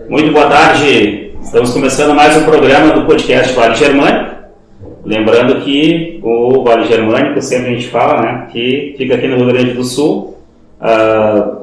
Muito boa tarde, estamos começando mais um programa do podcast Vale Germânico. Lembrando que o Vale Germânico, sempre a gente fala, né, que fica aqui no Rio Grande do Sul.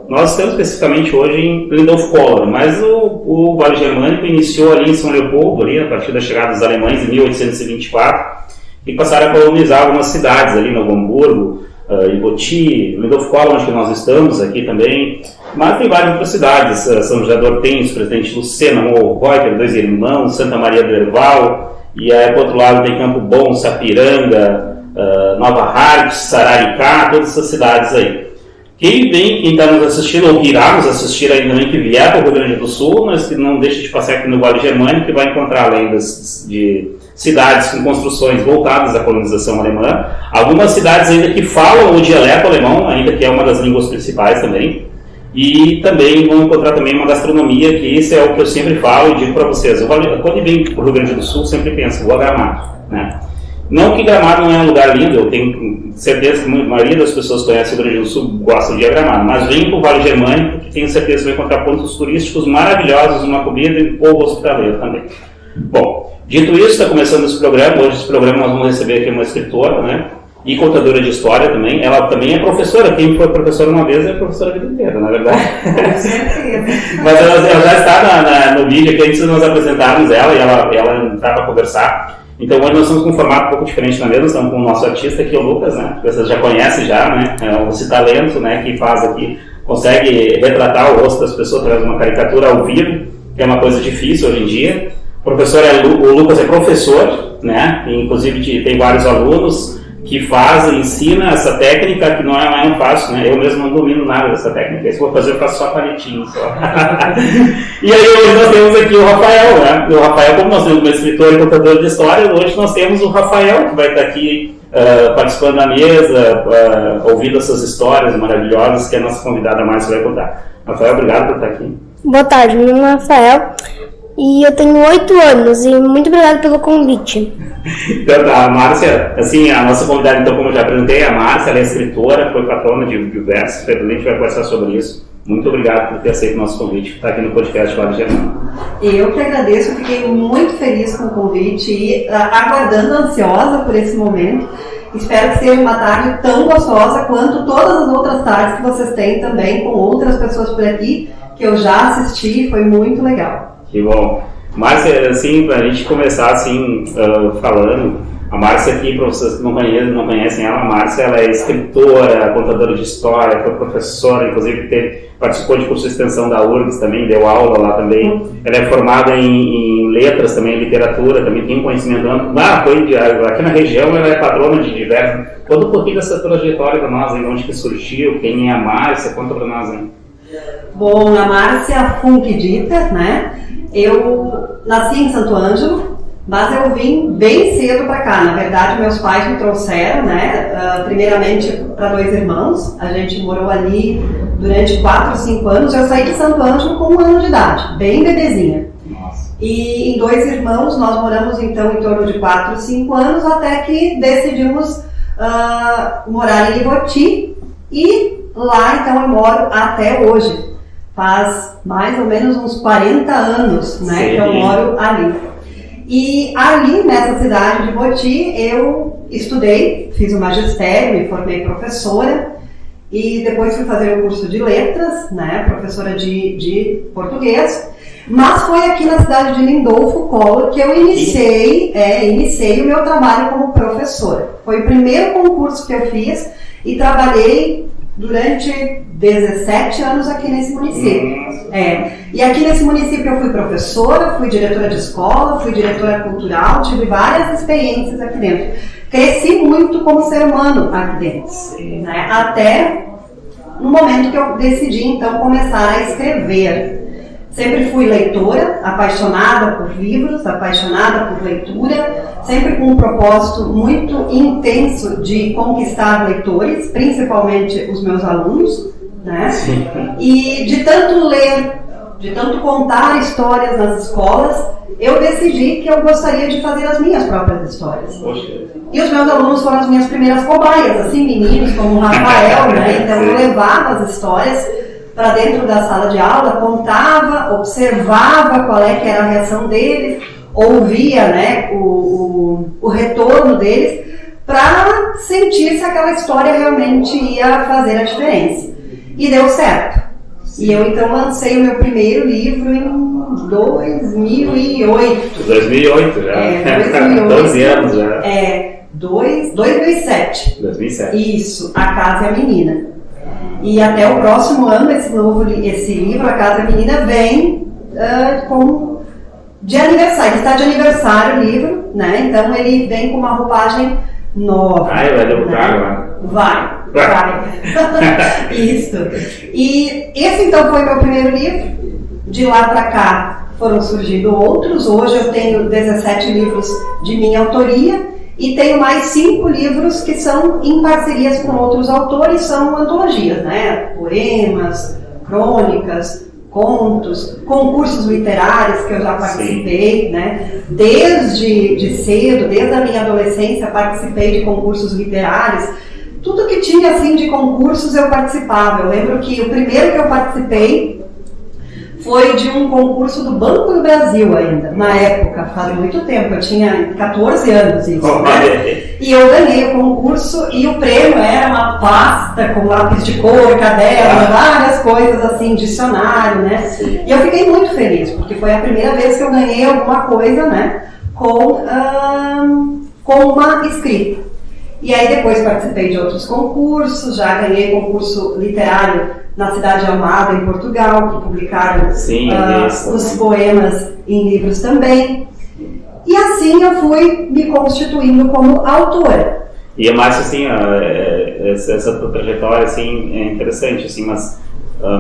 Nós estamos especificamente hoje em Lindolf Collor, mas o Vale Germânico iniciou ali em São Leopoldo, ali, a partir da chegada dos alemães em 1824, e passaram a colonizar algumas cidades ali, Novo Hamburgo, Iboti, Lindolf Collor, onde nós estamos aqui também, mas tem várias outras cidades, São José do Hortêncio, Presidente Lucena, Morro Reuter, Dois Irmãos, Santa Maria do Herval, e aí por outro lado tem Campo Bom, Sapiranga, Nova Hartz, Sararicá, todas essas cidades aí. Quem está nos assistindo ou irá nos assistir ainda também que vier para o Rio Grande do Sul, mas que não deixe de passar aqui no Vale Germânico, que vai encontrar além de cidades com construções voltadas à colonização alemã, algumas cidades ainda que falam o dialeto alemão, ainda que é uma das línguas principais também, e também vão encontrar também uma gastronomia, que isso é o que eu sempre falo e digo para vocês. Quando vem para o Rio Grande do Sul, sempre penso, vou a Gramado, né? Não que Gramado não é um lugar lindo, eu tenho certeza que a maioria das pessoas que conhecem o Rio Grande do Sul gostam de Gramado, mas vem para o Vale Germânico, que tenho certeza que vai encontrar pontos turísticos maravilhosos, uma comida e um povo hospitaleiro também. Bom, dito isso, está começando esse programa. Hoje esse programa nós vamos receber aqui uma escritora, né, e contadora de história também. Ela também é professora, quem foi professora uma vez é professora a vida inteira, na verdade. Mas ela já está no vídeo aqui, antes de nós apresentarmos ela, e ela entrar para conversar. Então hoje nós estamos com um formato um pouco diferente na mesa, estamos com o nosso artista aqui, o Lucas, né, que vocês já conhecem já, né, é esse talento, né, que faz aqui, consegue retratar o rosto das pessoas através de uma caricatura ao vivo, que é uma coisa difícil hoje em dia. O Lucas é professor, né, e inclusive tem vários alunos que ensina essa técnica, que não é fácil, né? Eu mesmo não domino nada dessa técnica, se vou fazer eu faço só palitinho só. E aí hoje nós temos aqui o Rafael, né? O Rafael, como nós temos um escritor e contador de história, hoje nós temos o Rafael, que vai estar aqui participando da mesa, ouvindo essas histórias maravilhosas que a nossa convidada Márcia vai contar. Rafael, obrigado por estar aqui. Boa tarde, meu nome é Rafael. E eu tenho 8 anos e muito obrigado pelo convite. Então, a Márcia, assim, a nossa convidada, então, como eu já apresentei, a Márcia, ela é escritora, foi patrona de versos, a gente vai conversar sobre isso. Muito obrigado por ter aceito o nosso convite, por estar aqui no podcast Vale Germânico. Eu que agradeço, fiquei muito feliz com o convite e aguardando, ansiosa por esse momento. Espero que seja uma tarde tão gostosa quanto todas as outras tardes que vocês têm também com outras pessoas por aqui, que eu já assisti, foi muito legal. Que bom. Márcia, assim, para a gente começar assim, falando, a Márcia aqui, para vocês que não conhecem ela, a Márcia ela é escritora, contadora de história, foi professora, inclusive participou de curso de extensão da URGS também, deu aula lá também. Ela é formada em letras também, em literatura, também tem um conhecimento amplo. Aqui na região ela é patrona de diversos. Conta um pouquinho dessa trajetória para nós, onde que surgiu, quem é a Márcia, conta para nós aí. Bom, a Márcia Funk Dieter, né? Eu nasci em Santo Ângelo, mas eu vim bem cedo para cá. Na verdade, meus pais me trouxeram, né? Primeiramente para Dois Irmãos. A gente morou ali durante 4 ou 5 anos. Eu saí de Santo Ângelo com 1 ano de idade, bem bebezinha. Nossa. E em Dois Irmãos nós moramos então em torno de 4 ou 5 anos, até que decidimos morar em Iboti. E lá então eu moro até hoje. Faz mais ou menos uns 40 anos, né, que eu moro ali. E ali, nessa cidade de Iboti, eu estudei, fiz o magistério, me formei professora e depois fui fazer o curso de letras, né, professora de português. Mas foi aqui na cidade de Lindolf Collor que eu iniciei o meu trabalho como professora. Foi o primeiro concurso que eu fiz e trabalhei durante 17 anos aqui nesse município. E aqui nesse município eu fui professora, fui diretora de escola, fui diretora cultural, tive várias experiências aqui dentro. Cresci muito como ser humano aqui dentro, né? Até no momento que eu decidi então começar a escrever. Sempre fui leitora, apaixonada por livros, apaixonada por leitura, sempre com um propósito muito intenso de conquistar leitores, principalmente os meus alunos, né? E de tanto ler, de tanto contar histórias nas escolas, eu decidi que eu gostaria de fazer as minhas próprias histórias. E os meus alunos foram as minhas primeiras cobaias, assim, meninos como o Rafael, né? Então eu levava as histórias para dentro da sala de aula, contava, observava qual é que era a reação deles, ouvia, né, o retorno deles, para sentir se aquela história realmente ia fazer a diferença. E deu certo. E eu então lancei o meu primeiro livro em 2008. 2008 já? 2008. 12 anos já. 2007. 2007. Isso, A Casa e a Menina. E até o próximo ano, esse livro, A Casa e a Menina, vem de aniversário. Está de aniversário o livro, né? Então ele vem com uma roupagem nova. Ah, vai debutar agora? Vai. Isso. E esse então foi meu primeiro livro. De lá para cá foram surgindo outros. Hoje eu tenho 17 livros de minha autoria e tenho mais 5 livros que são em parcerias com outros autores, são antologias, né? Poemas, crônicas, contos, concursos literários que eu já participei, né? Desde cedo, desde a minha adolescência, participei de concursos literários. Tudo que tinha assim de concursos eu participava. Eu lembro que o primeiro que eu participei foi de um concurso do Banco do Brasil ainda, na época, faz muito tempo, eu tinha 14 anos isso, né? E eu ganhei o concurso e o prêmio era uma pasta com lápis de cor, caderno, várias coisas assim, dicionário, né? Sim. E eu fiquei muito feliz, porque foi a primeira vez que eu ganhei alguma coisa, né, com uma escrita. E aí depois participei de outros concursos, já ganhei concurso literário na cidade de Almada, em Portugal, que publicaram os poemas em livros também. E assim eu fui me constituindo como autora. E é mais assim, essa tua trajetória assim, é interessante, assim, mas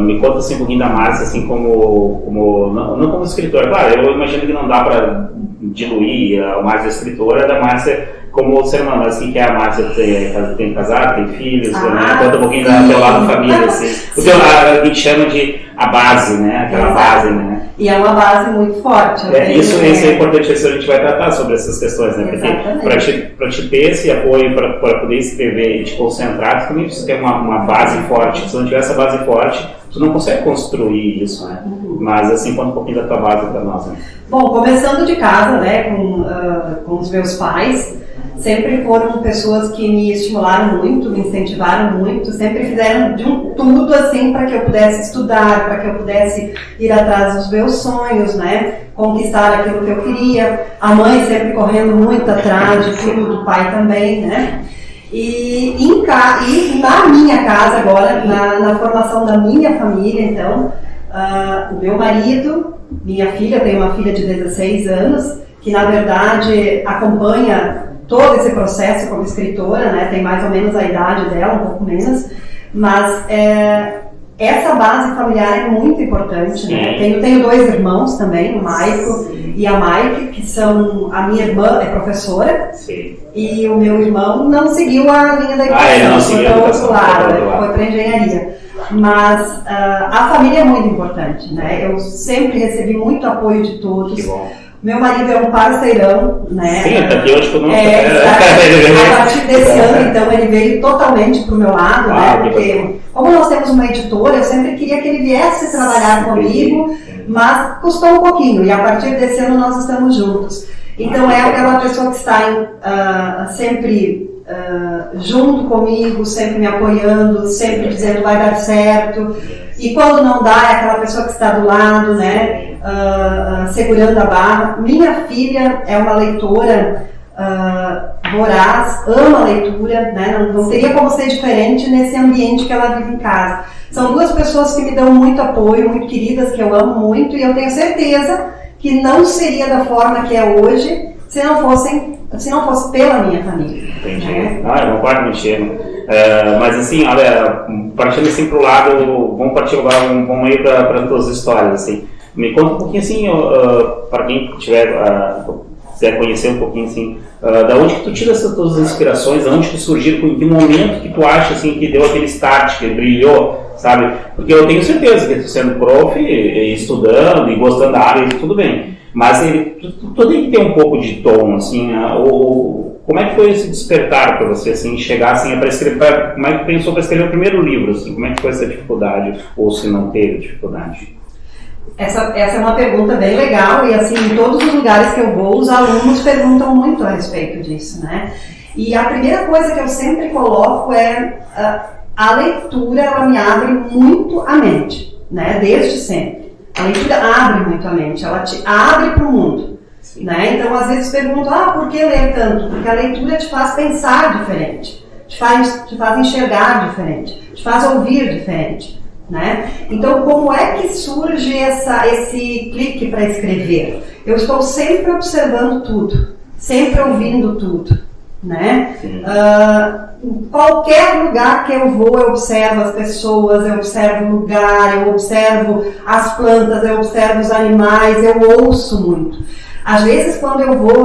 me conta assim, um pouquinho da Márcia, assim, não como escritora. Claro, eu imagino que não dá para diluir a Márcia escritora da Márcia como ser humano, assim, que é a Márcia tem casado, tem filhos, né? Conta um pouquinho do teu lado da família, assim. O teu lado, a gente chama de a base, né? Aquela base, né? E é uma base muito forte. Isso é importante, isso a gente vai tratar sobre essas questões, né? Porque para te ter esse apoio, para poder escrever e te concentrar, tu também precisa ter uma base forte. Se não tiver essa base forte, tu não consegue construir isso, né? Mas assim, conta um pouquinho da tua base para nós, né? Bom, começando de casa, né, com os meus pais, sempre foram pessoas que me estimularam muito, me incentivaram muito, sempre fizeram de um tudo assim para que eu pudesse estudar, para que eu pudesse ir atrás dos meus sonhos, né, conquistar aquilo que eu queria. A mãe sempre correndo muito atrás de tudo, o pai também, né. E na minha casa agora, na formação da minha família, então, o meu marido, minha filha, eu tenho uma filha de 16 anos, que na verdade acompanha todo esse processo como escritora, né? Tem mais ou menos a idade dela, um pouco menos, mas essa base familiar é muito importante, né? Tenho 2 irmãos também, o Maico e a Maike, que são, a minha irmã é professora. Sim. E o meu irmão não seguiu a linha da educação, foi para outro lado, foi para engenharia. Mas a família é muito importante, né? Eu sempre recebi muito apoio de todos. Que bom. Meu marido é um parceirão, né? Sim, está aqui hoje conosco. A partir desse ano, então, ele veio totalmente para o meu lado, né? Porque, como nós temos uma editora, eu sempre queria que ele viesse trabalhar comigo, mas custou um pouquinho, e a partir desse ano nós estamos juntos. Então, é aquela pessoa que está sempre junto comigo, sempre me apoiando, sempre dizendo vai dar certo. E quando não dá, é aquela pessoa que está do lado, né? Segurando a barra. Minha filha é uma leitora voraz, ama a leitura, né? Não teria como ser diferente nesse ambiente que ela vive em casa. São 2 pessoas que me dão muito apoio, muito queridas, que eu amo muito, e eu tenho certeza que não seria da forma que é hoje se não fosse pela minha família. Entendi. Né? Eu concordo contigo. Mas assim, olha, partindo assim para o lado, vamos partir agora, vamos ir para as tuas histórias, assim. Me conta um pouquinho assim, para quem quiser conhecer um pouquinho assim, da onde que tu tira essas tuas inspirações, da onde que surgiram, em que momento que tu acha assim, que deu aquele start, que brilhou, sabe? Porque eu tenho certeza que tu sendo prof, estudando e gostando da área, tudo bem. Mas tu tem que ter um pouco de tom, assim, Como é que foi esse despertar para você, assim, chegar assim, para escrever, como é que pensou para escrever o primeiro livro, assim, como é que foi essa dificuldade, ou se não teve dificuldade? Essa é uma pergunta bem legal e assim, em todos os lugares que eu vou, os alunos perguntam muito a respeito disso, né? E a primeira coisa que eu sempre coloco é a leitura, ela me abre muito a mente, né? Desde sempre. A leitura abre muito a mente, ela te abre para o mundo, né? Então, às vezes perguntam, por que ler tanto? Porque a leitura te faz pensar diferente, te faz enxergar diferente, te faz ouvir diferente, né? Então, como é que surge esse clique para escrever? Eu estou sempre observando tudo, sempre ouvindo tudo, né? Em qualquer lugar que eu vou, eu observo as pessoas, eu observo o lugar, eu observo as plantas, eu observo os animais, eu ouço muito. Às vezes, quando eu vou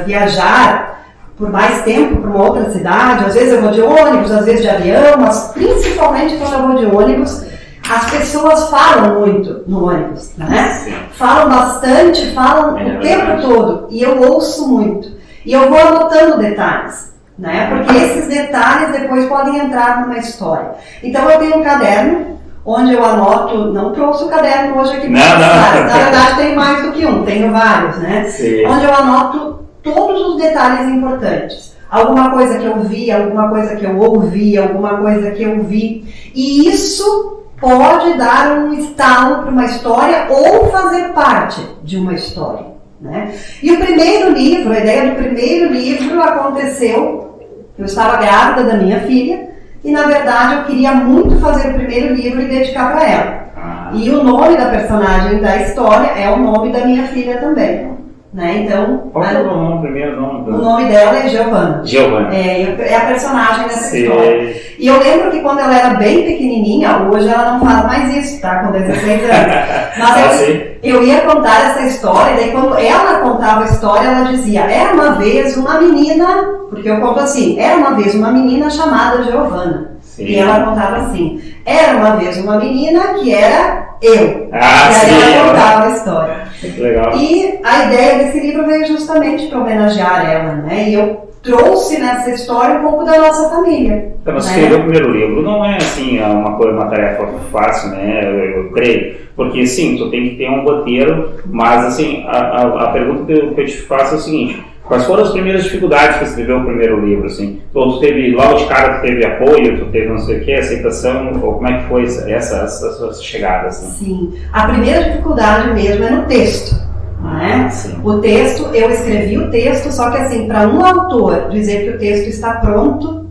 viajar por mais tempo para uma outra cidade, às vezes eu vou de ônibus, às vezes de avião, mas principalmente quando eu vou de ônibus, as pessoas falam muito no ônibus, né? Falam bastante, falam o tempo todo, e eu ouço muito. E eu vou anotando detalhes, né? Porque esses detalhes depois podem entrar numa história. Então eu tenho um caderno, onde eu anoto, não trouxe o caderno hoje aqui para mostrar, na verdade tem mais do que um, tenho vários, né? Sim. Onde eu anoto todos os detalhes importantes. Alguma coisa que eu vi, alguma coisa que eu ouvi, alguma coisa que eu vi. E isso pode dar um estalo para uma história ou fazer parte de uma história, né? E o primeiro livro, a ideia do primeiro livro aconteceu, eu estava grávida da minha filha, e na verdade eu queria muito fazer o primeiro livro e dedicar para ela. E o nome da personagem da história é o nome da minha filha também, né? Então, qual é o nome, primeiro nome? O nome dela é Giovanna. Giovanna. É a personagem dessa história. E eu lembro que quando ela era bem pequenininha, hoje ela não faz mais isso, tá? Com 16 anos. Mas eu ia contar essa história, daí quando ela contava a história, ela dizia, era uma vez uma menina, porque eu conto assim, era uma vez uma menina chamada Giovanna. Sim. E ela contava assim, era uma vez uma menina que era eu. E aí ela contava a história. Que legal. E a ideia desse livro veio justamente para homenagear ela, né? E eu trouxe nessa história um pouco da nossa família. Então, escrever o primeiro livro não é assim uma tarefa fácil, né? Eu creio. Porque sim, tu tem que ter um roteiro, mas assim, a pergunta que eu te faço é o seguinte: quais foram as primeiras dificuldades para escrever o primeiro livro? Assim? Tu teve, logo de cara, tu teve apoio, tu teve não sei o que, aceitação, ou como é que foi essa chegada? Assim? Sim, a primeira dificuldade mesmo é no texto. Né? O texto, eu escrevi o texto, só que assim, para um autor dizer que o texto está pronto,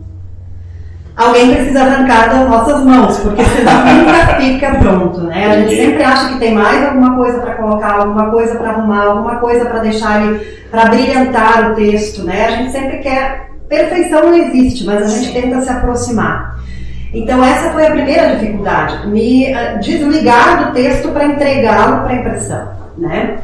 alguém precisa arrancar das nossas mãos, porque senão nunca fica pronto, né? A gente sempre acha que tem mais alguma coisa para colocar, alguma coisa para arrumar, alguma coisa para deixar ele, para brilhantar o texto, né? A gente sempre quer, perfeição não existe, mas a gente tenta se aproximar. Então essa foi a primeira dificuldade, me desligar do texto para entregá-lo para a impressão, né?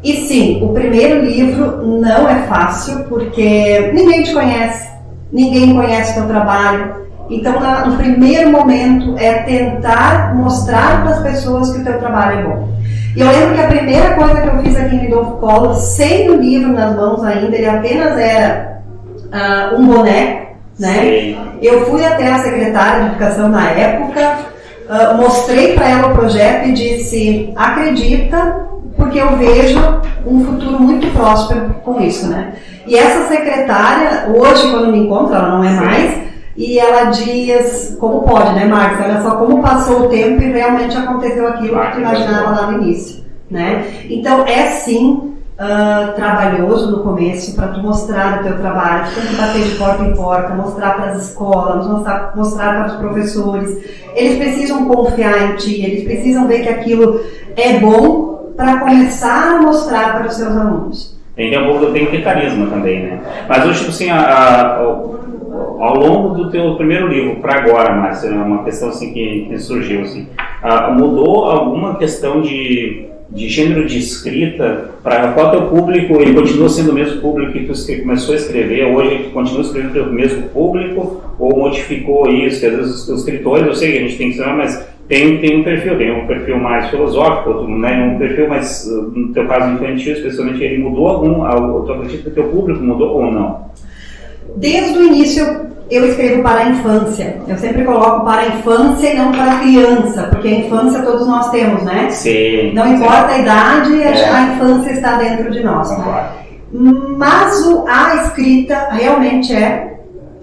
E sim, o primeiro livro não é fácil, porque ninguém te conhece, ninguém conhece o teu trabalho. Então, no primeiro momento, é tentar mostrar para as pessoas que o teu trabalho é bom. E eu lembro que a primeira coisa que eu fiz aqui em Lidolfo Collor, sem o livro nas mãos ainda, ele apenas era um boneco, né? Sim. Eu fui até a secretária de Educação na época, mostrei para ela o projeto e disse, acredita, porque eu vejo um futuro muito próspero com isso, né? E essa secretária, hoje quando me encontro, ela não é mais, e ela diz, como pode, né, Marcos? Olha só como passou o tempo e realmente aconteceu aquilo que tu imaginava lá no início, né? Então é sim trabalhoso no começo para tu mostrar o teu trabalho, tu tem que bater de porta em porta, mostrar para as escolas, mostrar para os professores. Eles precisam confiar em ti, eles precisam ver que aquilo é bom para começar a mostrar para os seus alunos. Tem que ter carisma também, né? Mas hoje, tipo assim, ao longo do teu primeiro livro, para agora, Márcia, é uma questão assim que surgiu, assim, mudou alguma questão de gênero de escrita? Para qual teu público? Ele continua sendo o mesmo público que tu começou a escrever, hoje continua escrevendo para o mesmo público, ou modificou isso? Que às vezes os escritores, eu sei que a gente tem que saber, mas tem um perfil mais filosófico, outro, né, um perfil mais, no teu caso infantil, especialmente, ele mudou tu acredita que o teu público mudou ou não? Desde o início eu escrevo para a infância. Eu sempre coloco para a infância e não para a criança, porque a infância todos nós temos, né? Sim. Não importa a idade, a infância está dentro de nós. Mas a escrita realmente é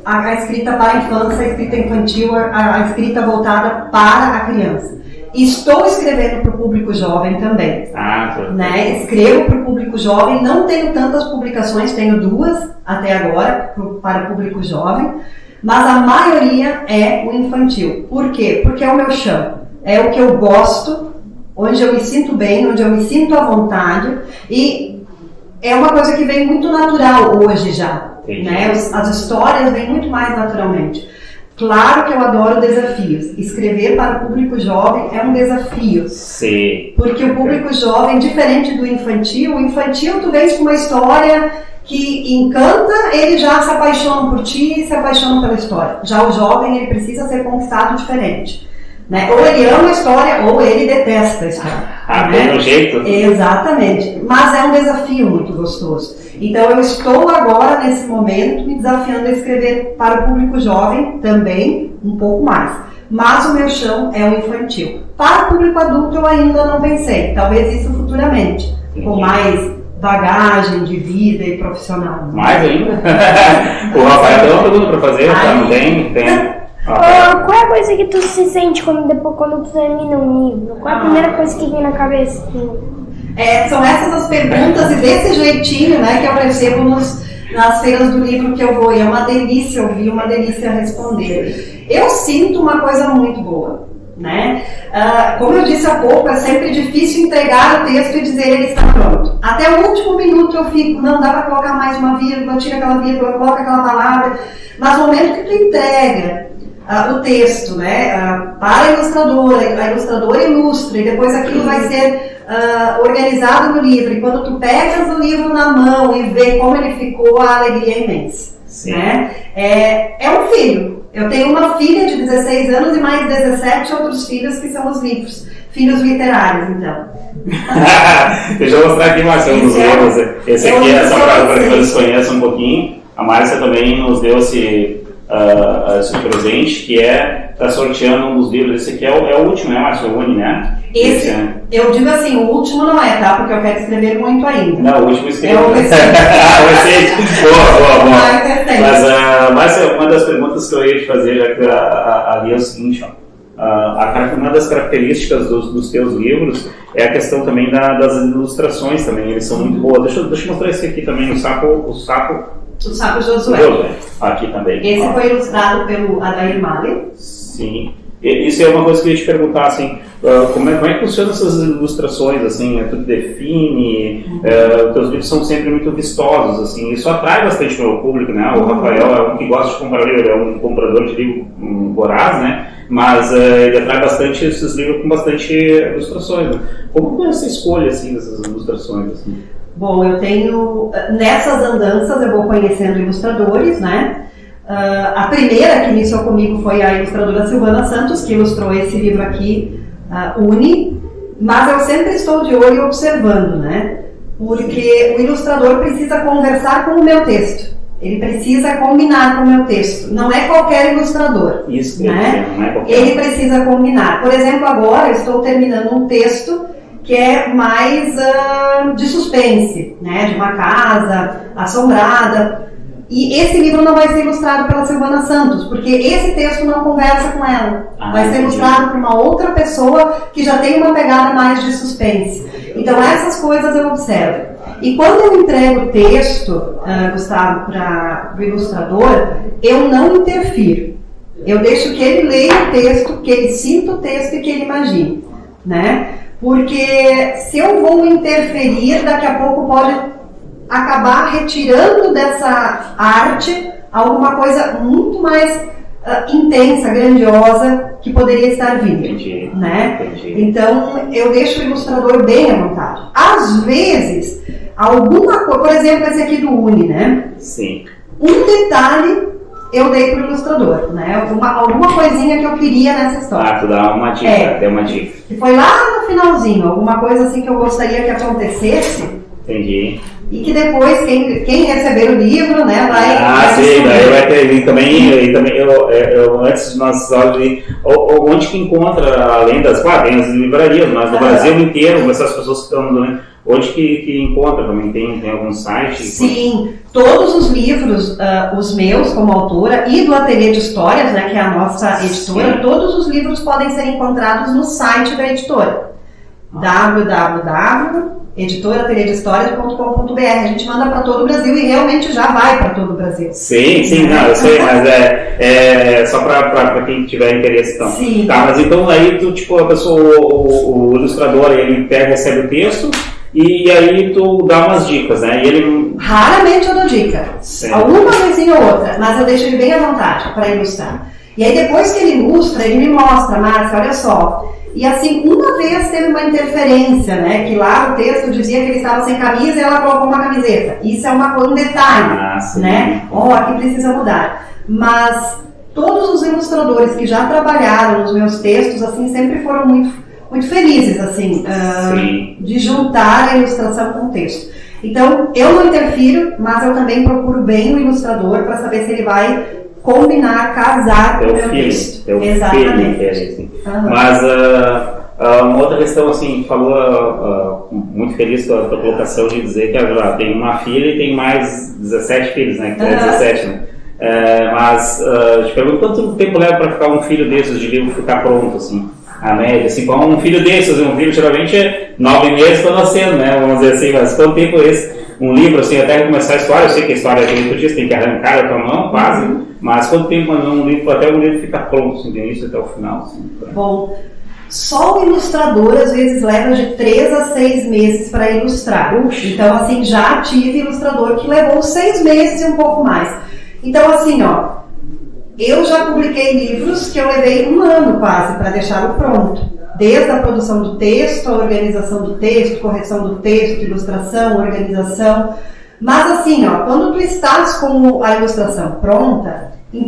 a escrita para a infância, a escrita infantil, a escrita voltada para a criança. Estou escrevendo para o público jovem também. Né? Escrevo para o público jovem, não tenho tantas publicações, tenho 2 até agora para o público jovem, mas a maioria é o infantil. Por quê? Porque é o meu chão, é o que eu gosto, onde eu me sinto bem, onde eu me sinto à vontade, e é uma coisa que vem muito natural hoje já. Né? As histórias vêm muito mais naturalmente. Claro que eu adoro desafios. Escrever para o público jovem é um desafio. Sim. Porque o público jovem, diferente do infantil, o infantil tu vens com uma história que encanta, ele já se apaixona por ti e se apaixona pela história. Já o jovem, ele precisa ser conquistado diferente. Né? Ou ele ama a história, ou ele detesta a história. Tem um jeito. Exatamente. Mas é um desafio muito gostoso. Então eu estou agora, nesse momento, me desafiando a escrever para o público jovem também, um pouco mais. Mas o meu chão é o infantil. Para o público adulto eu ainda não pensei. Talvez isso futuramente, com mais bagagem de vida e profissional. Mais ainda? O Rafael tem uma pergunta para fazer, tá? Não tem? Qual é a coisa que tu se sente quando tu termina um livro? Qual é a primeira coisa que vem na cabeça? São essas as perguntas e desse jeitinho, né, que eu recebo nas feiras do livro que eu vou. E é uma delícia ouvir, uma delícia responder. Eu sinto uma coisa muito boa, né? Como eu disse há pouco, é sempre difícil entregar o texto e dizer ele está pronto. Até o último minuto eu fico, não, dá para colocar mais uma vírgula, tira aquela vírgula, coloca aquela palavra. Mas no momento que tu entrega o texto, né, para a ilustradora ilustra, e depois aquilo vai ser organizado no livro, e quando tu pegas o livro na mão e vê como ele ficou, a alegria é imensa. Né? É um filho. Eu tenho uma filha de 16 anos e mais 17 outros filhos que são os livros. Filhos literários, então. Deixa eu mostrar aqui mais um dos livros. Esse aqui é só para que vocês conheçam um pouquinho. A Márcia também nos deu esse presente, que está sorteando um dos livros. Esse aqui é o último, né, Márcia? O Uni, né? Eu digo assim, o último não é, tá? Porque eu quero escrever muito ainda. Não, o último escrevo. É o recente. O recente. Boa. Mas, Márcia, uma das perguntas que eu ia te fazer, já que ali é o seguinte, uma das características dos teus livros é a questão também das ilustrações também. Eles são muito boas. Deixa eu mostrar esse aqui também, o sapo Josué. Aqui também. Esse foi ilustrado pelo Adair Maley. Sim. Isso é uma coisa que eu ia te perguntar, assim, como é que funcionam essas ilustrações, assim, tu define, os teus livros são sempre muito vistosos, assim, isso atrai bastante o meu público, né? O Rafael é um que gosta de comprar livro, é um comprador de livro voraz, né? Mas ele atrai bastante esses livros com bastante ilustrações, né? Como é essa escolha, assim, dessas ilustrações, assim? Bom, eu tenho, nessas andanças eu vou conhecendo ilustradores, né? A primeira que iniciou comigo foi a ilustradora Silvana Santos, que ilustrou esse livro aqui, Uni, mas eu sempre estou de olho observando, né? Porque o ilustrador precisa conversar com o meu texto, ele precisa combinar com o meu texto, não é qualquer ilustrador. Isso, né? Não é qualquer. Ele precisa combinar. Por exemplo, agora eu estou terminando um texto que é mais de suspense, né? De uma casa assombrada. E esse livro não vai ser ilustrado pela Silvana Santos, porque esse texto não conversa com ela. Vai ser ilustrado por uma outra pessoa que já tem uma pegada mais de suspense. Então essas coisas eu observo. E quando eu entrego o texto, Gustavo, para o ilustrador, eu não interfiro. Eu deixo que ele leia o texto, que ele sinta o texto e que ele imagine, né? Porque se eu vou interferir, daqui a pouco pode acabar retirando dessa arte alguma coisa muito mais intensa, grandiosa, que poderia estar vindo. Entendi. Né? Entendi. Então, eu deixo o ilustrador bem à vontade. Às vezes, alguma coisa, por exemplo, esse aqui do Uni, né? Sim. Um detalhe eu dei pro ilustrador, né? Alguma coisinha que eu queria nessa história. Tu dá uma dica, deu uma dica. E foi lá no finalzinho, alguma coisa assim que eu gostaria que acontecesse. Entendi. E que depois, quem receber o livro, né, vai... sim, daí vai ter, e também eu antes de nós onde que encontra, além das, tem as livrarias, mas no Brasil inteiro, essas pessoas que estão, né, onde que encontra também, tem algum site? Sim, todos os livros, os meus como autora e do Ateliê de Histórias, né, que é a nossa editora, todos os livros podem ser encontrados no site da editora, www.editorateliêdehistórias.com.br. A gente manda para todo o Brasil e realmente já vai para todo o Brasil. Sim, não, eu sei, mas é só para quem tiver interesse, então. Sim. Tá, mas então aí tu, tipo, a pessoa, o ilustrador, ele recebe o texto e aí tu dá umas dicas, né? E ele... Raramente eu dou dica. Certo. Alguma coisinha ou outra, mas eu deixo ele bem à vontade para ilustrar. E aí depois que ele ilustra, ele me mostra, Márcia, olha só. E assim, uma vez teve uma interferência, né? Que lá o texto dizia que ele estava sem camisa e ela colocou uma camiseta. Isso é um detalhe, né? Aqui precisa mudar. Mas todos os ilustradores que já trabalharam nos meus textos, assim, sempre foram muito felizes, assim, de juntar a ilustração com o texto. Então, eu não interfiro, mas eu também procuro bem o ilustrador para saber se ele vai combinar, casar com o meu texto. Exatamente. Mas uma outra questão, assim, falou muito feliz com a tua colocação de dizer que ela tem uma filha e tem mais 17 filhos, né? Que é 17, né? Mas te pergunto, quanto tempo leva para ficar um filho desses de livro ficar pronto, assim? A média, assim, com um filho desses, um filho geralmente é 9 meses para nascendo, né? Vamos dizer assim, mas quanto tempo é esse? Um livro, assim, até começar a história, eu sei que a história tem muito disso, tem que arrancar a tua mão, quase, mas quanto tempo um livro, até um livro ficar pronto, assim, do início até o final? Assim, Bom, só o ilustrador às vezes leva de 3 a 6 meses para ilustrar. Então, assim, já tive ilustrador que levou 6 meses e um pouco mais. Então, assim, eu já publiquei livros que eu levei 1 ano quase para deixá-lo pronto. Desde a produção do texto, a organização do texto, correção do texto, ilustração, organização. Mas assim, quando tu estás com a ilustração pronta, o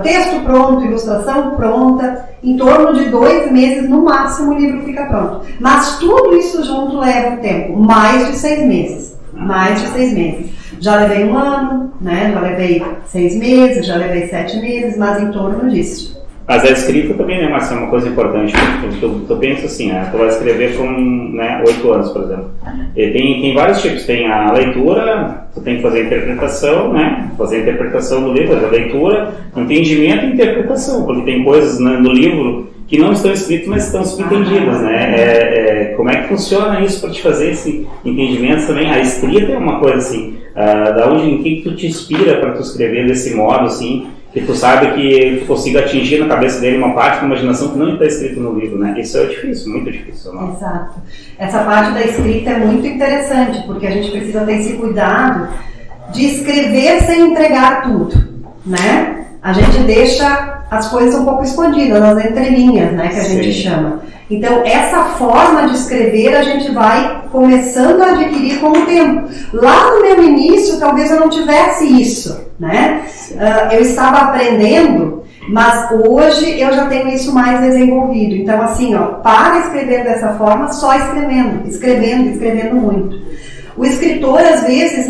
texto pronto, ilustração pronta, em torno de 2 meses, no máximo, o livro fica pronto. Mas tudo isso junto leva um tempo, mais de 6 meses. Mais de 6 meses. Já levei 1 ano, né? Já levei 6 meses, já levei 7 meses, mas em torno disso. Mas a escrita também, né, Márcia, é uma coisa importante. Tu pensa assim, tu vai escrever por 8 anos, por exemplo. E tem vários tipos. Tem a leitura, tu tem que fazer a interpretação, né? Fazer a interpretação do livro, a leitura, entendimento e interpretação. Porque tem coisas no livro que não estão escritas, mas estão subentendidas, né? Como é que funciona isso para te fazer esse entendimento também? A escrita é uma coisa assim, em que tu te inspira para tu escrever desse modo, assim, que tu sabe que tu consiga atingir na cabeça dele uma parte da imaginação que não está escrito no livro, né? Isso é difícil, muito difícil. Não? Exato. Essa parte da escrita é muito interessante, porque a gente precisa ter esse cuidado de escrever sem entregar tudo, né? A gente deixa as coisas um pouco escondidas, nas entrelinhas, né, que a gente chama. Então, essa forma de escrever a gente vai começando a adquirir com o tempo. Lá no meu início, talvez eu não tivesse isso, né? Eu estava aprendendo, mas hoje eu já tenho isso mais desenvolvido. Então, assim, para escrever dessa forma, só escrevendo muito. O escritor, às vezes,